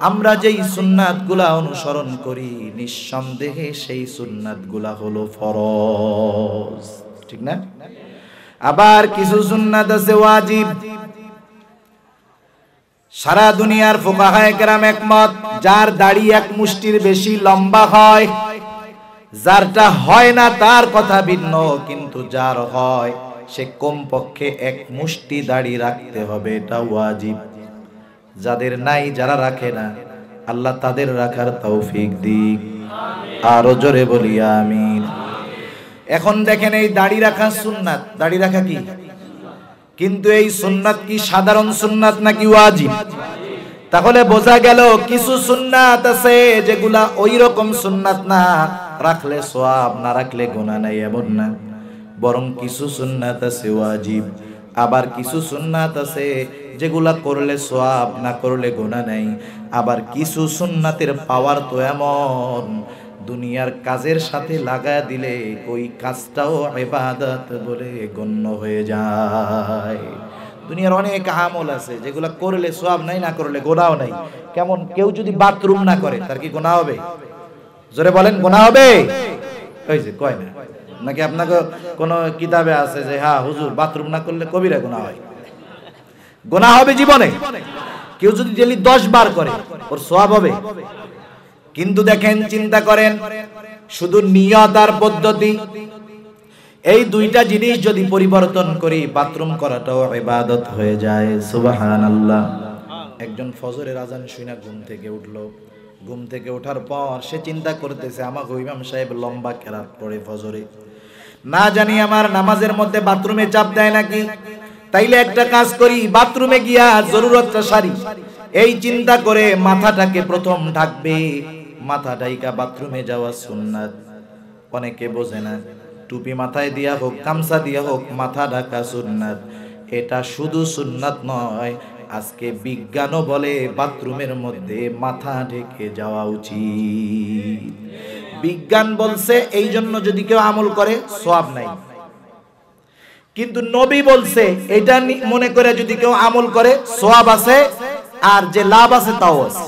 আমরা যেই সুন্নাতগুলা অনুসরণ করি নিঃসন্দেহে সেই সুন্নাতগুলা হলো ফরজ, ঠিক না? আবার কিছু সুন্নাত আছে ওয়াজিব। সারা দুনিয়ার ফুকাহায়ে কেরাম একমত, যার দাড়ি এক মুষ্টির বেশি লম্বা হয়, যারটা হয় না তার কথা ভিন্ন, কিন্তু যার হয় সে কমপক্ষে এক মুষ্টি দাড়ি রাখতে হবে, এটা ওয়াজিব। যাদের নাই, যারা রাখে না, আল্লাহ তাদের রাখার তৌফিক দিক। আরো জোরে বলি আমিন। এখন দেখেন, এই দাড়ি রাখা সুন্নাত। দাড়ি রাখা কি? কিন্তু এই সুন্নাত কি সাধারণ সুন্নাত নাকি ওয়াজিব? তাহলে বোঝা গেল কিছু সুন্নাত আছে যেগুলা ওই রকম সুন্নাত না, রাখলে সওয়াব, না রাখলে গুনাহ নাই এমন না। বরং কিছু সুন্নাত আছে ওয়াজিব। আবার কিছু সুন্নাত আছে যেগুলা করলে সওয়াব, না করলে গুনাহ নাই। আবার কিছু সুন্নাতের পাওয়ার তো এমন, দুনিয়ার কাজের সাথে লাগায় দিলে ওই কাজটাও ইবাদত বলে গণ্য হয়ে যায়। দুনিয়ার অনেক আমল আছে যেগুলো করলে সওয়াব নাই, না করলে গুনাহ নাই। কেমন? কেউ যদি বাথরুম না করে তার কি গুনাহ হবে? জোরে বলেন, গুনাহ হবে? ওই যে কয় না নাকি আপনাকে কোন কিতাবে আছে যে হ্যাঁ হুজুর বাথরুম না করলে কবিরা গুনাহ হয়? গুনাহ হবে জীবনে। কেউ যদি ডেইলি 10 বার করে ওর সওয়াব হবে? কিন্তু দেখেন, চিন্তা করেন, শুধু নিয়ত আর পদ্ধতি, এই দুইটা জিনিস যদি পরিবর্তন করি বাথরুম করাটাও ইবাদত হয়ে যায়। সুবহানাল্লাহ। একজন ফজরের আজান শুনে ঘুম থেকে উঠলো। ঘুম থেকে ওঠার পর সে চিন্তা করতেছে, আমাকে ইমাম সাহেব লম্বা কেরাত পড়ে ফজরে, না জানি আমার নামাজের মধ্যে বাথরুমে চাপ দেয় নাকি। তাইলে একটা কাজ করি, বাথরুমে গিয়া জরুরতটা সারি। এই চিন্তা করে মাথাটাকে প্রথম ঢাকবে। মাথা ঢাইকা বাথরুমে যাওয়া সুন্নাত। অনেকে বোঝে না, টুপি মাথায় দিয়া হোক, গামছা দিয়া হোক, মাথা ঢাকা সুন্নাত। এটা শুধু সুন্নাত নয়, আজকে বিজ্ঞানও বলে বাথরুমের মধ্যে মাথা ঢেকে যাওয়া উচিত। বিজ্ঞান বলছে এই জন্য যদি কেউ আমল করে সওয়াব নাই, কিন্তু নবী বলছে এটা মনে করে যদি কেউ আমল করে সওয়াব আছে, আর যে লাভ আছে তাও আছে।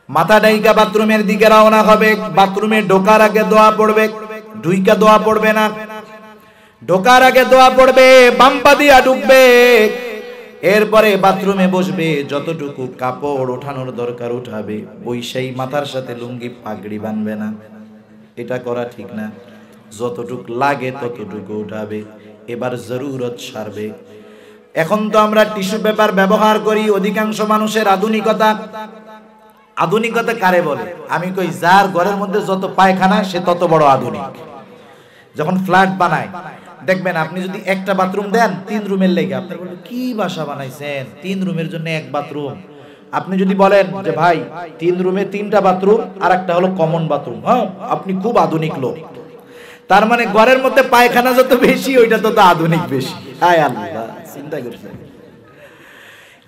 মাথা ঢাইকা বাথরুমের দিকে রওনা হবে। বাথরুমে ঢোকার আগে দোয়া পড়বে, ঢুইকা দোয়া পড়বে না। ঢোকার আগে দোয়া পড়বে, বাম পা দিয়া ঢুকবে। এরপরে বাথরুমে বসবে, যতটুকু কাপড় ওঠানোর দরকার উঠাবে, বৈশাই মাথার সাথে লুঙ্গি পাগড়ি বানবে না। এটা করা ঠিক না। যতটুকু লাগে ততটুকু উঠাবে। এবার জরুরত সারবে। এখন তো আমরা টিস্যু পেপার ব্যবহার করি, অধিকাংশ মানুষের আধুনিকতা। আধুনিকতা কারে বলে? আমি কই, যার ঘরের মধ্যে যত পায়খানা সে তত বড় আধুনিক। যখন ফ্ল্যাট বানায় দেখবেন, আপনি যদি একটা বাথরুম দেন 3 রুমের লেগে, আপনি বলবেন কি বাসা বানাইছেন, 3 রুমের জন্য এক বাথরুম। আপনি যদি বলেন যে ভাই 3 রুমে 3টা বাথরুম আর একটা হলো কমন বাথরুম, হ্যাঁ আপনি খুব আধুনিক লোক। তার মানে ঘরের মধ্যে পায়খানা যত বেশি ওইটা তত আধুনিক বেশি। হায় আল্লাহ, চিন্তা করছেন।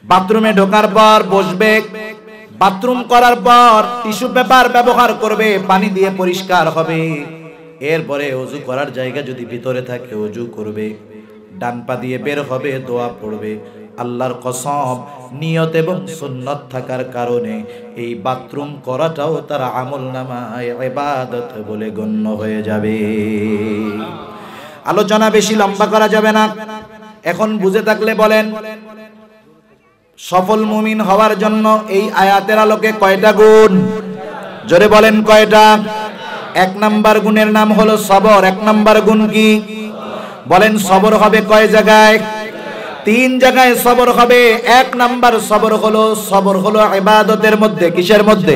বাথরুমে ঢোকার পর বসবে, বাথরুম করার পর টিস্যু পেপার ব্যবহার করবে, পানি দিয়ে পরিষ্কার হবে। এরপরে ওযু করার জায়গা যদি ভিতরে থাকে ওযু করবে, ডান পা দিয়ে বের হবে, দোয়া পড়বে। আল্লাহর কসম, নিয়ত এবং সুন্নাত থাকার কারণে এই বাথরুম করাটাও তার আমলনামায় ইবাদত বলে গণ্য হয়ে যাবে। আলোচনা বেশি লম্বা করা যাবে না। এখন বুঝে থাকলে বলেন, সফল মুমিন হওয়ার জন্য এই আয়াতের আলোকে কয়টা গুণ? জোরে বলেন কয়টা? 1 নাম্বার গুণের নাম হলো সবর। 1 নাম্বার গুণ কি? বলেন সবর হবে কয় জায়গায়? 3 জায়গায় সবর হবে। 1 নাম্বার সবর হলো ইবাদতের মধ্যে। কিসের মধ্যে?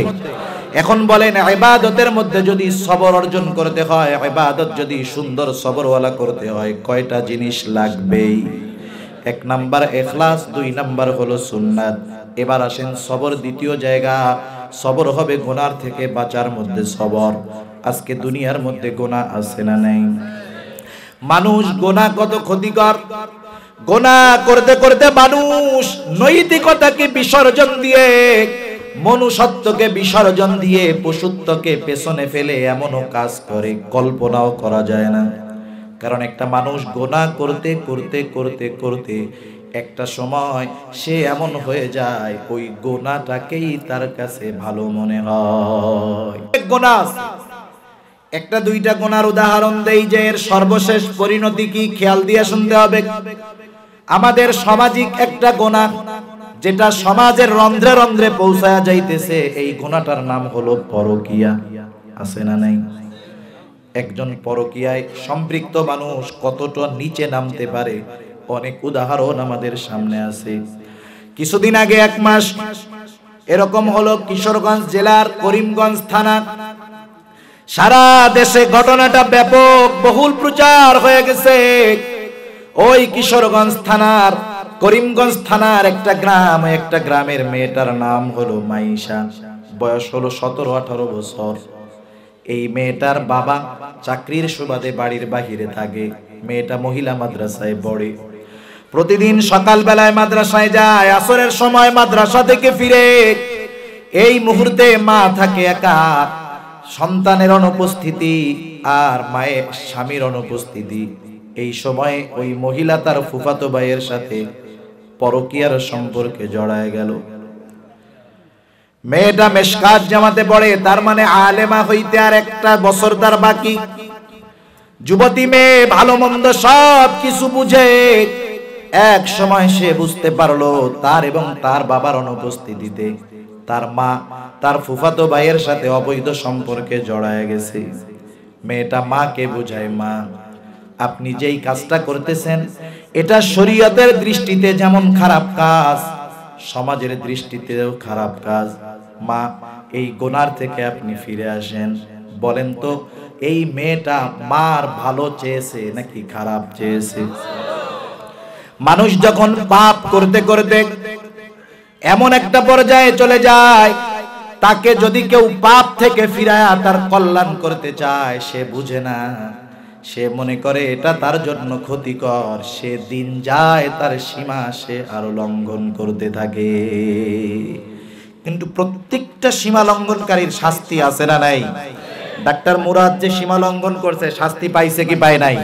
এখন বলেন, ইবাদতের মধ্যে যদি সবর অর্জন করতে হয়, ইবাদত যদি সুন্দর সবরওয়ালা করতে হয়, কয়টা জিনিস লাগবে? 1 নাম্বার ইখলাস, 2 নাম্বার হলো সুন্নাত। এবার আসেন সবর দ্বিতীয় জায়গা। সবর হবে গুনার থেকে বাঁচার মধ্যে সবর। আজকে দুনিয়ার মধ্যে গুনাহ আছে না নাই? মানুষ গুনাহ কত ক্ষতিকর। গুনাহ করতে করতে মানুষ নৈতিকতাকে বিসর্জন দিয়ে, মনুষ্যত্বকে বিসর্জন দিয়ে, পশুত্বকে পেছনে ফেলে এমনও কাজ করে কল্পনাও করা যায় না। কারণ একটা মানুষ গুনাহ করতে করতে করতে করতে একটা সময় সে এমন হয়ে যায় ওই গুনাহটাকেই তার কাছে ভালো মনে হয়। গুনাহ একটা দুইটা গুনার উদাহরণ দেই যে এর সর্বশেষ পরিণতি কি খেয়াল দিয়ে শুনতে হবে। আমাদের সামাজিক একটা গুনাহ যেটা সমাজের রন্ধ্রে রন্ধ্রে পৌঁছায়া যাইতেছে, এই গুনাহটার নাম হলো পরকিয়া। আছে না নাই? একজন পরকিয়ায় সম্পৃক্ত মানুষ কতটা নিচে নামতে পারে অনেক উদাহরণ আমাদের সামনে আছে। কিছুদিন আগে, এক মাস এরকম হলো, কিশোরগঞ্জ জেলার করিমগঞ্জ থানা, সারা দেশে ঘটনাটা ব্যাপক বহুল প্রচার হয়ে গেছে। ওই কিশোরগঞ্জ থানার, করিমগঞ্জ থানার একটা গ্রাম, একটা গ্রামের মেয়েটার নাম হলো মাইশা, বয়স হলো 17-18 বছর। এই মেয়েটার বাবা চাকরির সুবাদে বাড়ির বাহিরে থাকে। মেয়েটা মহিলা মাদ্রাসায় পড়ে। প্রতিদিন সকাল বেলায় মাদ্রাসায় যায়, আসরের সময় মাদ্রাসা থেকে ফিরে এই মুহূর্তে মা থাকে একা। সন্তানের অনুপস্থিতি আর মায়ের স্বামীর অনুপস্থিতি। এই সময় ওই মহিলা তার ফুফাতো ভাইয়ের সাথে পরকীয়ার সম্পর্কে জড়ায় গেল। মেয়েটা মেশকাত জামাতে পড়ে, তার মানে আলেমা হইতে আর একটা বছর তার বাকি। যুবতী মেয়ে, ভালো মন্দ সব কিছু বুঝে। এক সময় সে বুঝতে পারলো তার এবং তার বাবার অনুপস্থিতিতে তার মা তার ফুফাতো ভাইয়ের সাথে অবৈধ সম্পর্কে জড়ায় গেছে। মেয়েটা মাকে বোঝায়, মা আপনি যেই কাজটা করতেছেন এটা শরীয়তের দৃষ্টিতে যেমন খারাপ কাজ, সমাজের দৃষ্টিতেও খারাপ কাজ। মা, এই গুনার থেকে আপনি ফিরে আসেন। বলেন তো, এই মেয়েটা মার ভালো চেয়েছে নাকি খারাপ চেয়েছে? মানুষ যখন পাপ করতে করতে এমন একটা পর্যায়ে চলে যায়, তাকে যদি কেউ পাপ থেকে ফিরায়া তার কল্যাণ করতে চায়, সে বুঝে না, সে মনে করে এটা তার জন্য ক্ষতিকর। সে দিন যায় তার সীমা সে আরো লঙ্ঘন করতে থাকে। কিন্তু প্রত্যেকটা সীমা লঙ্ঘনকারীর শাস্তি আছে না নাই? ডাক্তার মুরাদ যে সীমা লঙ্ঘন করছে শাস্তি পাইছে কি পায় নাই?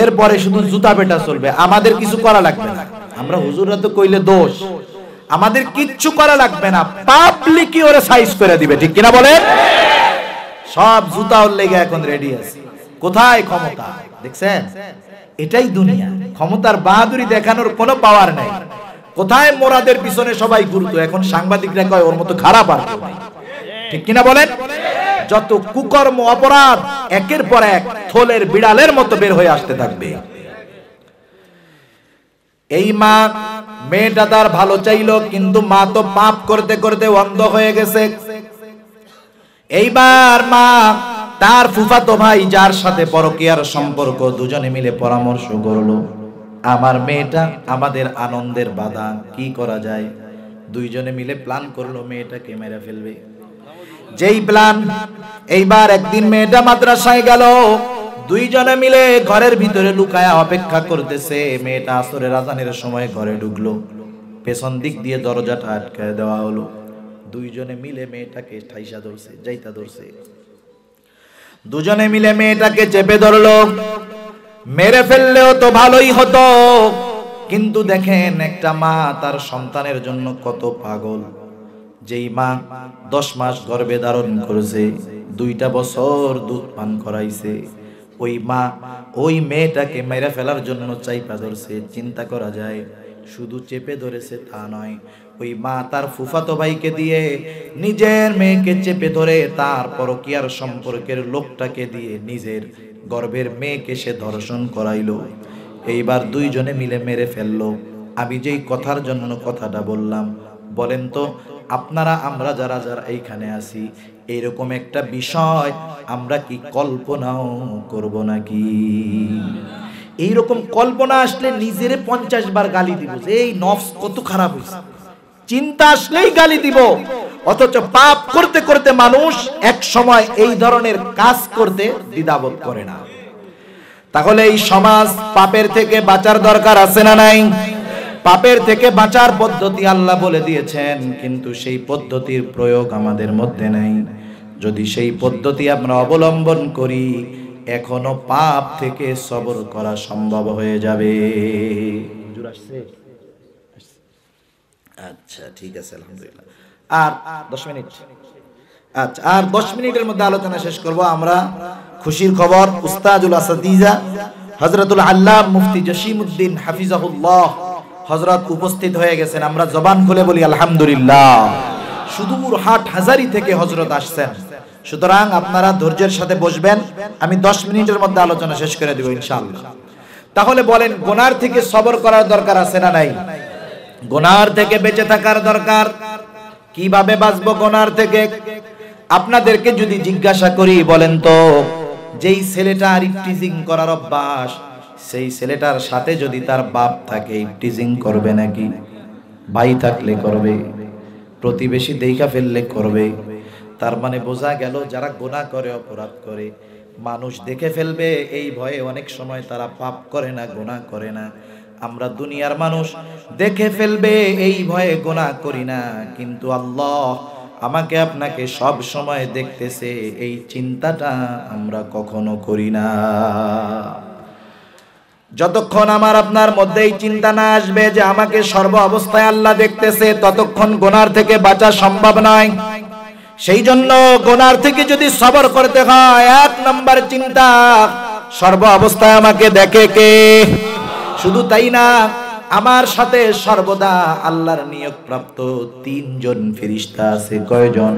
এরপরে শুধু জুতা পেটা চলবে, আমাদের কিছু করা লাগবে না। আমরা হুজুররা তো কইলে দোষ, আমাদের কিচ্ছু করা লাগবে না, পাবলিকই ওরে সাইজ করে দিবে। ঠিক কিনা বলেন? সব জুতা ওর লেগে এখন রেডি আছে। কোথায় ক্ষমতা? দেখছেন, এটাই দুনিয়া। ক্ষমতার বাহাদুরি দেখানোর কোনো পাওয়ার নাই। কোথায় মোরাদের পিছনে সবাই ঘুরতো, এখন সাংবাদিকরা কয় ওর মতো খারাপ আর কেউ নাই। ঠিক কিনা বলেন? যত কুকর্ম অপরাধ একের পর এক থলের বিড়ালের মতো বের হয়ে আসতে থাকবে। এই মা, মেয়েটা তার ভালো চাইলো, কিন্তু মা তো পাপ করতে করতে অন্ধ হয়ে গেছে। এইবার মা তার ফুফাতো ভাই যার সাথে পরকীয়ার সম্পর্ক, দুজনে মিলে পরামর্শ করলো, আমার মেয়েটা আমাদের আনন্দের বাধা, কি করা যায়? দুইজনে মিলে প্ল্যান করলো মেয়েটাকে মেরে ফেলবে। যেই প্ল্যান, এইবার একদিন মেয়েটা মাদ্রাসায় গেল, দুইজনে মিলে ঘরের ভিতরে লুকায়া অপেক্ষা করতেছে। মেয়েটা আসরের আজানের সময় ঘরে ঢুকলো, পেছন দিক দিয়ে দরজাটা আটকায় দেওয়া হলো। দুইজনে মিলে মেয়েটাকে ঠাইসা ধরছে, যাইতা ধরছে। দুজনে মিলে মেয়েটাকে চেপে ধরলো। মেরে ফেললেও তো ভালোই হতো, কিন্তু দেখেন একটা মা তার সন্তানের জন্য কত পাগল। যেই মা 10 মাস গর্ভে ধারণ করেছে, 2টা বছর দুধ পান করাইছে, ওই মা ওই মেয়েটাকে মেরে ফেলার জন্য চাইপা ধরছে। চিন্তা করা যায়, শুধু চেপে ধরেছে তা নয়, ওই মা তার ফুফাতো ভাইকে দিয়ে নিজের মেয়েকে চেপে ধরে তার পরকীয়ার সম্পর্কের লোকটাকে দিয়ে নিজের গর্ভের মেয়েকে সে ধর্ষণ করাইলো। এইবার দুইজনে মিলে মেরে ফেললো। আমি যেই কথার জন্য কথাটা বললাম, বলেন তো আপনারা, আমরা যারা যারা এইখানে আছি, এইরকম একটা বিষয় আমরা কি কল্পনাও করব নাকি? এইরকম কল্পনা আসলে নিজেরে 50 বার গালি দিব যে এই নফস কত খারাপ হয়েছে। চিন্তা আসলেই গালি দিব। অথচ পাপ করতে করতে মানুষ এক সময় এই ধরনের কাজ করতে দ্বিধাবোধ করে না। তাহলে এই সমাজ পাপের থেকে বাঁচার দরকার আছে না নাই? পাপের থেকে বাঁচার পদ্ধতি আল্লাহ বলে দিয়েছেন, কিন্তু সেই পদ্ধতির প্রয়োগ আমাদের মধ্যে নাই। যদি সেই পদ্ধতি আমরা অবলম্বন করি, এখনো পাপ থেকে সবর করা সম্ভব হয়ে যাবে। আচ্ছা ঠিক আছে, আলহামদুলিল্লাহ। আর 10 মিনিট। আচ্ছা, আর 10 মিনিটের মধ্যে আলোচনা শেষ করব আমরা। খুশির খবর, উস্তাদুল আসাদিজা হযরতুল আল্লামা মুফতি জসিমউদ্দিন হাফিজাহুল্লাহ হযরত উপস্থিত হয়ে গেছেন। আমরা জবান খুলে বলি আলহামদুলিল্লাহ। সুদূর হাটহাজারী থেকে হযরত আসছেন। সুতরাং আপনারা ধৈর্যের সাথে বসবেন, আমি 10 মিনিটের মধ্যে আলোচনা শেষ করে দেব ইনশাআল্লাহ। তাহলে বলেন, গুনার থেকে সবর করার দরকার আছে না নাই? গুনার থেকে বেঁচে থাকার দরকার। কিভাবে বাঁচবো গুনার থেকে? আপনাদেরকে যদি জিজ্ঞাসা করি, বলেন তো, যেই ছেলেটার ইফটিজিং করার অভ্যাস, সেই ছেলেটার সাথে যদি তার বাপ থাকে, ইফটিজিং করবে নাকি? ভাই থাকলে করবে, প্রতিবেশী দেখা ফেললে করবে। তার মানে বোঝা গেল, যারা গুনাহ করে, অপরাধ করে, মানুষ দেখে ফেলবে এই ভয়ে অনেক সময় তারা পাপ করে না, গুনাহ করে না। আমরা দুনিয়ার মানুষ, দেখে ফেলবে এই ভয়ে গুনাহ করি না, কিন্তু আল্লাহ আমাকে আপনাকে সব সময় দেখতেছে, এই চিন্তাটা আমরা কখনো করি না। যতক্ষণ আমার আপনার মধ্যে এই চিন্তা না আসবে যে আমাকে সর্ব অবস্থায় আল্লাহ দেখতেছে, ততক্ষণ গুনার থেকে বাঁচা সম্ভব নয়। সেই জন্য গুনার থেকে যদি সবর করতে হয়, 1 নম্বর চিন্তা, সর্ব অবস্থায় আমাকে দেখে কে? শুধু তাই না, আমার সাথে সর্বদা আল্লাহর নিয়োগপ্রাপ্ত 3 জন ফেরেশতা আছে। কয়জন?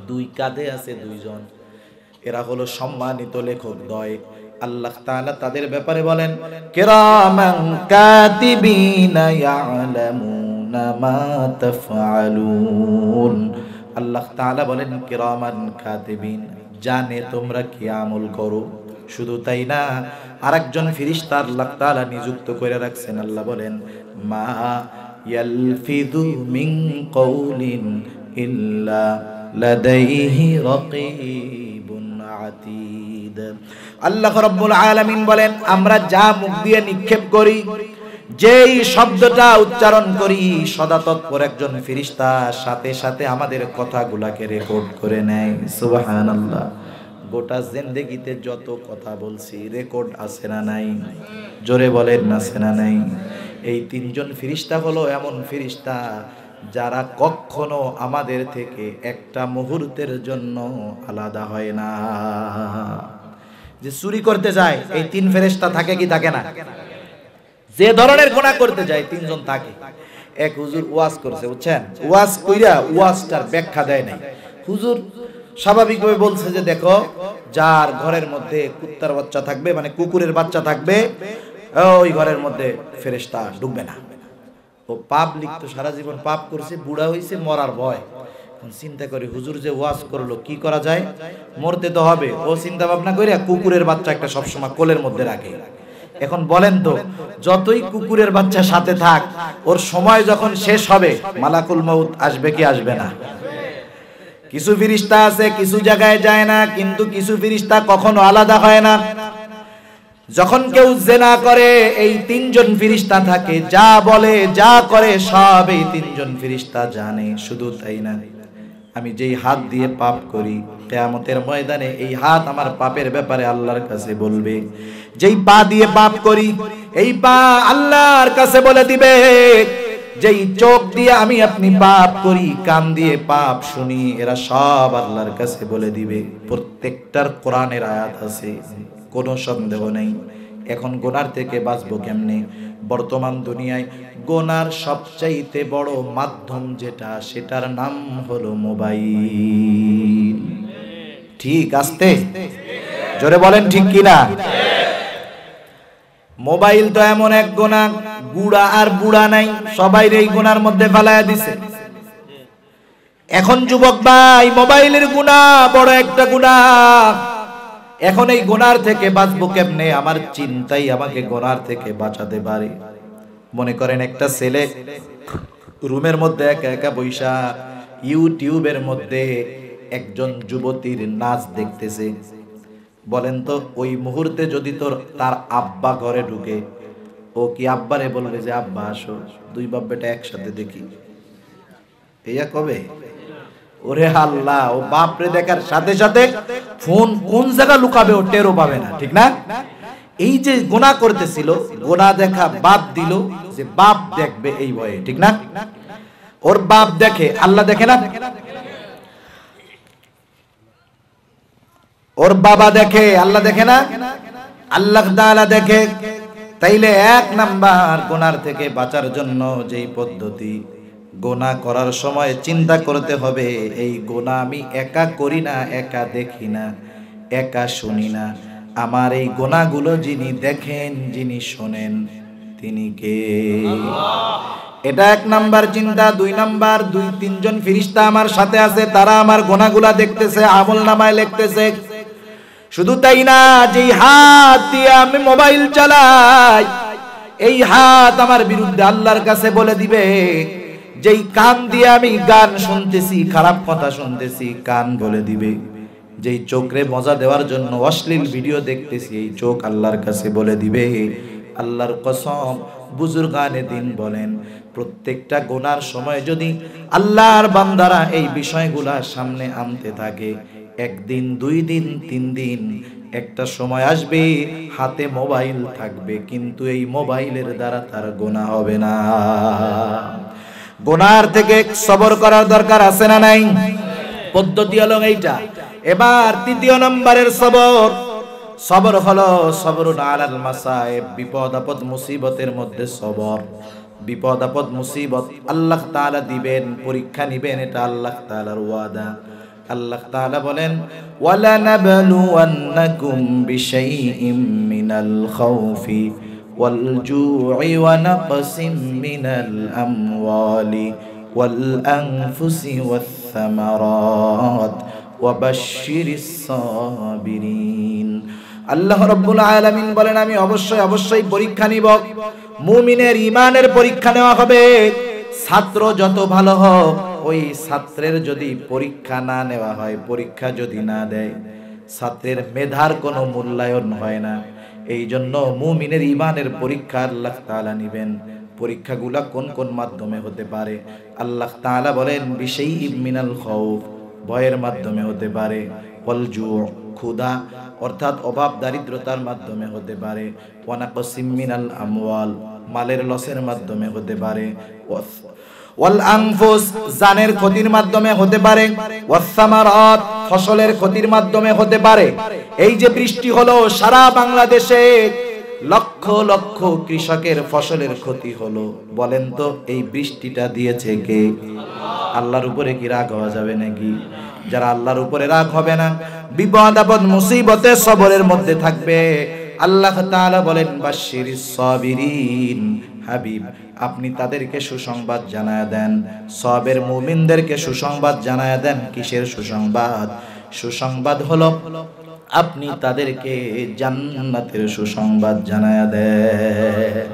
2 কাঁধে আছে 2 জন। এরা হলো সম্মানিত লেখক দ্বয়। আল্লাহ তাআলা তাদের ব্যাপারে বলেন, কিরামান কাতিবিনা ইয়ালামুনা মা তাফআলুন। আল্লাহ তাআলা বলেন কিরামান কাতিবিন, জানে তোমরা কি আমল করো। শুধু তাই না, আরেকজন ফেরেশতা আল্লাহ তাআলা নিযুক্ত করে রাখছেন। আল্লাহ বলেন, মা ইয়ালফিযু মিন কওলিন ইল্লা লাদাইহি রাকীবুন আতীদ। আল্লাহ রাব্বুল আলামিন বলেন, আমরা যা মুখ দিয়ে নিক্ষেপ করি, যেই শব্দটা উচ্চারণ করি, সদা তৎপর একজন ফেরেশতা সাথে সাথে আমাদের কথাগুলোকে রেকর্ড করে নেয়। সুবহানাল্লাহ। গোটা জিন্দেগিতে যত কথা বলছি, রেকর্ড আছে না নাই? জোরে বলেন, আছে না নাই? এই 3 জন ফেরেশতা হলো এমন ফেরেশতা যারা কখনো আমাদের থেকে একটা মুহূর্তের জন্য আলাদা হয় না। যে চুরি করতে যায়, এই 3 ফেরেশতা থাকে কি থাকে না? যে ধরনের গুনাহ করতে যায়, 3 জন থাকে। এক হুজুর ওয়াজ করছে, বুঝছেন, ওয়াজ কইরা ওয়াজটার ব্যাখ্যা দেয় নাই। হুজুর স্বাভাবিকভাবে বলছে যে, দেখো, যার ঘরের মধ্যে কুত্তার বাচ্চা থাকবে, মানে কুকুরের বাচ্চা থাকবে, ওই ঘরের মধ্যে ফেরেশতা ঢুকবে না। ও পাবলিক তো সারা জীবন পাপ করছে, বুড়া হইছে, মরার ভয়। এখন চিন্তা করি, হুজুর যে ওয়াজ করলো, কি করা যায়? মরতে তো হবে। ও চিন্তা ভাবনা কইরা কুকুরের বাচ্চা একটা সবসময় কোলের মধ্যে রাখে। এখন বলেন তো, যতই কুকুরের বাচ্চা সাথে থাক, ওর সময় যখন শেষ হবে, মালাকুল মউত আসবে কি আসবে না? কিছু ফেরেশতা আছে কিছু জায়গায় যায় না, কিন্তু কিছু ফেরেশতা কখনো আলাদা হয় না। যখন কেউ জিনা করে, এই 3 জন ফেরেশতা থাকে, যা বলে যা করে সব এই 3 জন ফেরেশতা জানে। শুধু তাই না, আমি যেই হাত দিয়ে পাপ করি, কিয়ামতের ময়দানে এই হাত আমার পাপের ব্যাপারে আল্লাহর কাছে বলবে। যেই পা দিয়ে পাপ করি, এই পা আল্লাহর কাছে বলে দিবে। যেই চোখ দিয়ে আমি আপনি পাপ করি, কান দিয়ে পাপ শুনি, এরা সব আল্লাহর কাছে বলে দিবে। প্রত্যেকটার কোরআনের আয়াত আছে, কোনো সন্দেহ নেই। এখন গুনার থেকে বাঁচবো কেমনে? বর্তমান দুনিয়ায় গুনার সবচাইতে বড় মাধ্যম যেটা, সেটার নাম হলো মোবাইল। ঠিক আসতে জোরে বলেন, ঠিক কিনা? মোবাইল তো এমন এক গুনাহ, গুড়া আর বুড়া নাই, সবাই এই গুনার মধ্যে ফেলায়া দিছে। এখন যুবক ভাই, মোবাইলের গুনাহ বড় একটা গুনাহ। এখন এই গুনার থেকে বাঁচবো কেমনে? আমার চিন্তাই আমাকে গুনার থেকে বাঁচাতে পারে। মনে করেন একটা ছেলে রুমের মধ্যে একা একা বইসা ইউটিউবের মধ্যে একজন যুবতীর নাচ দেখতেছে, বলেন তো ওই মুহূর্তে যদি তার আব্বা ঘরে ঢুকে, ও কি আব্বারে বলবে যে আব্বা আসো দুই বাপ বেটা একসাথে দেখি? এইয়া কবে? ওরে আল্লাহ, ও বাপরে দেখার সাথে সাথে ফোন কোন জায়গা লুকাবে ও টেরও পাবে না, ঠিক না? এই যে গুনাহ করতেছিল, গুনাহ দেখা বাদ দিল যে বাপ দেখবে এই ভয়ে, ঠিক না? ওর বাপ দেখে, আল্লাহ দেখে না? ওর বাবা দেখে, আল্লাহ দেখে না? আল্লাহ তাআলা দেখে। তাইলে এক নাম্বার গুনার থেকে বাঁচার জন্য যেই পদ্ধতি, গুনাহ করার সময় চিন্তা করতে হবে এই গুনাহ আমি একা করি না, একা দেখি না, একা শুনি না, আমার এই গুনাহগুলো যিনি দেখেন, যিনি শোনেন, তিনি কে? এটা এক নাম্বার চিন্তা। দুই নাম্বার, 2-3 জন ফেরেশতা আমার সাথে আছে, তারা আমার গুনাহগুলা দেখতেছে, আমলনামায় লিখতেছে। শুধু তাই না, যেই হাত দিয়ে আমি মোবাইল চালাই, এই হাত আমার বিরুদ্ধে আল্লাহর কাছে বলে দিবে। যেই কান দিয়ে আমি গান শুনতেছি, খারাপ কথা শুনতেছি, কান বলে দিবে। যেই চোখে মজা দেওয়ার জন্য অশ্লীল ভিডিও দেখতেছি, এই চোখ আল্লাহর কাছে বলে দিবে। আল্লাহর কসম, বুজুর্গানে দিন বলেন, প্রত্যেকটা গুনার সময় যদি আল্লাহর বান্দারা এই বিষয়গুলা সামনে আনতে থাকে, 1 দিন 2 দিন 3 দিন, একটা সময় আসবে হাতে মোবাইল থাকবে, কিন্তু এই মোবাইলের দ্বারা তার গুনাহ হবে না। গুনার থেকে সবর করার দরকার আছে না নাই? পদ্ধতি হলো এইটা। এবার 3য় নম্বরের সবর, সবর হলো সবরুন আলাল মাসায়েব, বিপদ আপদ মুসিবতের মধ্যে সবর। বিপদ আপদ মুসিবত আল্লাহ তাআলা দিবেন, পরীক্ষা নিবেন, এটা আল্লাহ তাআলার ওয়াদা। আল্লাহ তাআলা বলেন, ওয়ালা নাবলুওয়ান্নাকুম বিশাইইম মিনাল খাউফি ওয়াল জু'i ওয়া নাকসিম মিনাল আমওয়ালি ওয়াল আনফুসি ওয়াস সামারাত ওয়া বাশশিরিস সাবিরিন। আল্লাহ রাব্বুল আলামিন বলেন, আমি অবশ্যই পরীক্ষা নিব। মুমিনের ঈমানের পরীক্ষা নেওয়া হবে। ছাত্র যত ভালো হোক, ওই ছাত্রের যদি পরীক্ষা না নেওয়া হয়, পরীক্ষা যদি না দেয়, ছাত্রের মেধার কোনো মূল্যায়ন হয় না। এই জন্য মুমিনের ঈমানের পরীক্ষা আল্লাহ তাআলা নিবেন। পরীক্ষাগুলা কোন কোন মাধ্যমে হতে পারে? আল্লাহ তাআলা বলেন, বিশাইইম মিনাল খাউফ, ভয়ের মাধ্যমে হতে পারে। ওয়াল জু', ক্ষুধা অর্থাৎ অভাব দারিদ্রতার মাধ্যমে হতে পারে। ওয়া নাকসিম মিনাল আমওয়াল, মালের লসের মাধ্যমে হতে পারে। ওয়াল আনফুস, জানের ক্ষতির মাধ্যমে হতে পারে। ওয়াস সামারাত, ফসলের ক্ষতির মাধ্যমে হতে পারে। এই যে বৃষ্টি হলো, সারা বাংলাদেশে লক্ষ লক্ষ কৃষকের ফসলের ক্ষতি হলো, বলেন তো এই বৃষ্টিটা দিয়েছে কে? আল্লাহর উপরে কি রাগ হওয়া যাবে নাকি? যারা আল্লাহর উপরে রাগ হবে না, বিপদ আপদ মুসিবতে সবরের মধ্যে থাকবে, আল্লাহ তাআলা বলেন, বাশশিরিস সাবিরিন, হাবিব আপনি তাদেরকে সুসংবাদ জানায়া দেন, সবের মুমিনদেরকে সুসংবাদ জানায়া দেন। কিসের সুসংবাদ? সুসংবাদ হলো আপনি তাদেরকে জান্নাতের সুসংবাদ জানায়া দেন।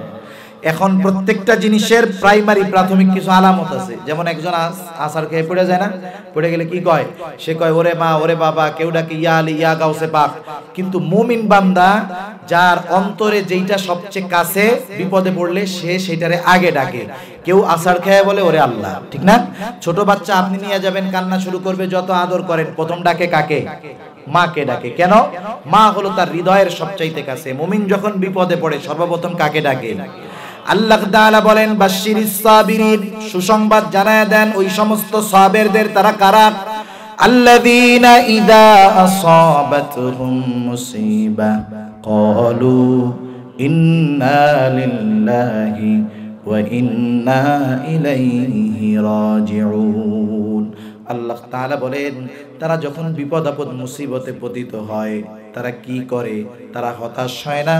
এখন প্রত্যেকটা জিনিসের প্রাইমারি প্রাথমিক কিছু আলামত আছে। যেমন একজন আসার খেয়ে পড়ে যায় না, পড়ে গেলে কি কয়? সে কয় ওরে মা, ওরে বাবা, কেউ ডাকে ইয়া আলী, ইয়া গাউসে পাক। কিন্তু মুমিন বান্দা, যার অন্তরে যেইটা সবচেয়ে কাছে, বিপদে পড়লে সে সেটারে আগে ডাকে। কেউ আসার খেয়ে বলে ওরে আল্লাহ, ঠিক না? ছোট বাচ্চা আপনি নিয়ে যাবেন, কান্না শুরু করবে, যত আদর করেন, প্রথম ডাকে কাকে? মাকে ডাকে। কেন? মা হলো তার হৃদয়ের সবচাইতে কাছে। মুমিন যখন বিপদে পড়ে সর্বপ্রথম কাকে ডাকে? আল্লাহ তাআলা বলেন, বাশশিরিস সাবিরিন, সুসংবাদ জানায়া দেন ওই সমস্ত সাবেরদের। তারা কারা? আল্লাযীনা ইযা আসাবাতহুম মুসিবা ক্বালু ইন্না লিল্লাহি ওয়া ইন্না ইলাইহি রাজিউন। আল্লাহ তাআলা বলেন, তারা যখন বিপদ আপদ মুসিবতে পতিত হয়, তারা কি করে? তারা হতাশ হয় না,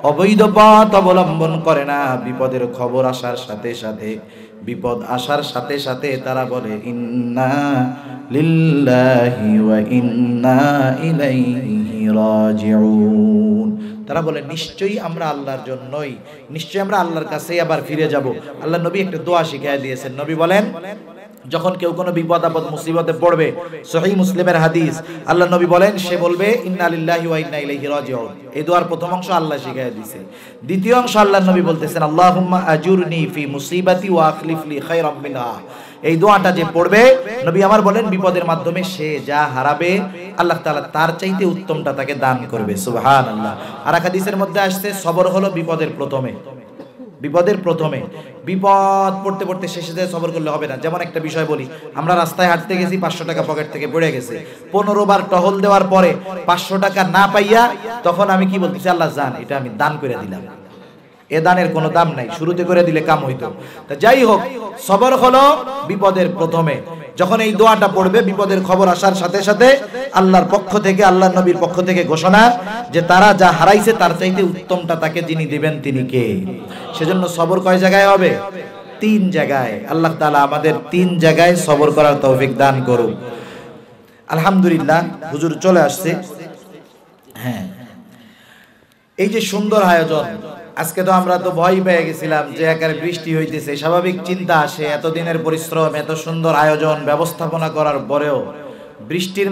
অবৈধ পথ অবলম্বন করে না। বিপদের খবর আসার সাথে সাথে, বিপদ আসার সাথে সাথে তারা বলে, ইন্না লিল্লাহি ওয়া ইন্না ইলাইহি রাজিউন। তারা বলে, নিশ্চয়ই আমরা আল্লাহর জন্যই, নিশ্চয়ই আমরা আল্লাহর কাছেই আবার ফিরে যাব। আল্লাহ নবী একটা দোয়া শিখিয়ে দিয়েছেন। নবী বলেন, যখন কেউ কোনো বিপদ আপদ মুসিবতে পড়বে, সহিহ মুসলিমের হাদিস, আল্লাহ নবী বলেন, সে বলবে ইন্না লিল্লাহি ওয়া ইন্না ইলাইহি রাজিউন। এই দোয়ার প্রথম অংশ আল্লাহ শিখাইয়া দিয়েছে। দ্বিতীয় অংশ আল্লাহ নবী বলতেছেন আল্লাহুম্মা আজুরনি ফি মুসিবাতি ওয়া আখলিফ লি খায়রাম মিনহা। এই দোয়াটা যে পড়বে, নবী আমার বলেন, বিপদের মাধ্যমে সে যা হারাবে আল্লাহ তাআলা তার চাইতে উত্তমটা তাকে দান করবে। সুবহানাল্লাহ। আর এক হাদিসের মধ্যে আসছে সবর হলো বিপদের প্রথমে। বিপদের প্রথমে, বিপদ পড়তে পড়তে শেষে যায় সবর করলে হবে না। যেমন একটা বিষয় বলি, আমরা রাস্তায় হাঁটতে গেছি, 500 টাকা পকেট থেকে পড়ে গেছে, 15 বার টহল দেওয়ার পরে 500 টাকা না পাইয়া তখন আমি কি বলতেছি, আল্লাহ জান এটা আমি দান করে দিলাম, এ দানের কোনো দাম নাই, শুরুতে করে দিলে কাম হইতো। তা যাই হোক, সবর হলো বিপদের প্রথমে। যখন এই দোয়াটা পড়বে, বিপদের খবর আসার সাথে সাথে আল্লাহর পক্ষ থেকে, আল্লাহর নবীর পক্ষ থেকে ঘোষণা যে তারা যা হারাইছে তার চাইতে উত্তমটা তাকে যিনি দিবেন তিনি কে। সেজন্য সবর কয় জায়গায় হবে? 3 জায়গায়। আল্লাহ তাআলা আমাদের 3 জায়গায় সবর করার তৌফিক দান করুন। আলহামদুলিল্লাহ, হুজুর চলে আসছে। হ্যাঁ, এই যে সুন্দর আয়োজন, আজকে তো আমরা তো ভয় পেয়ে গেছিলাম যে একের বৃষ্টি হইতেছে। স্বাভাবিক চিন্তা আসে, এতদিনের পরিশ্রম, এত সুন্দর আয়োজন ব্যবস্থাপনা করার পরেও বৃষ্টির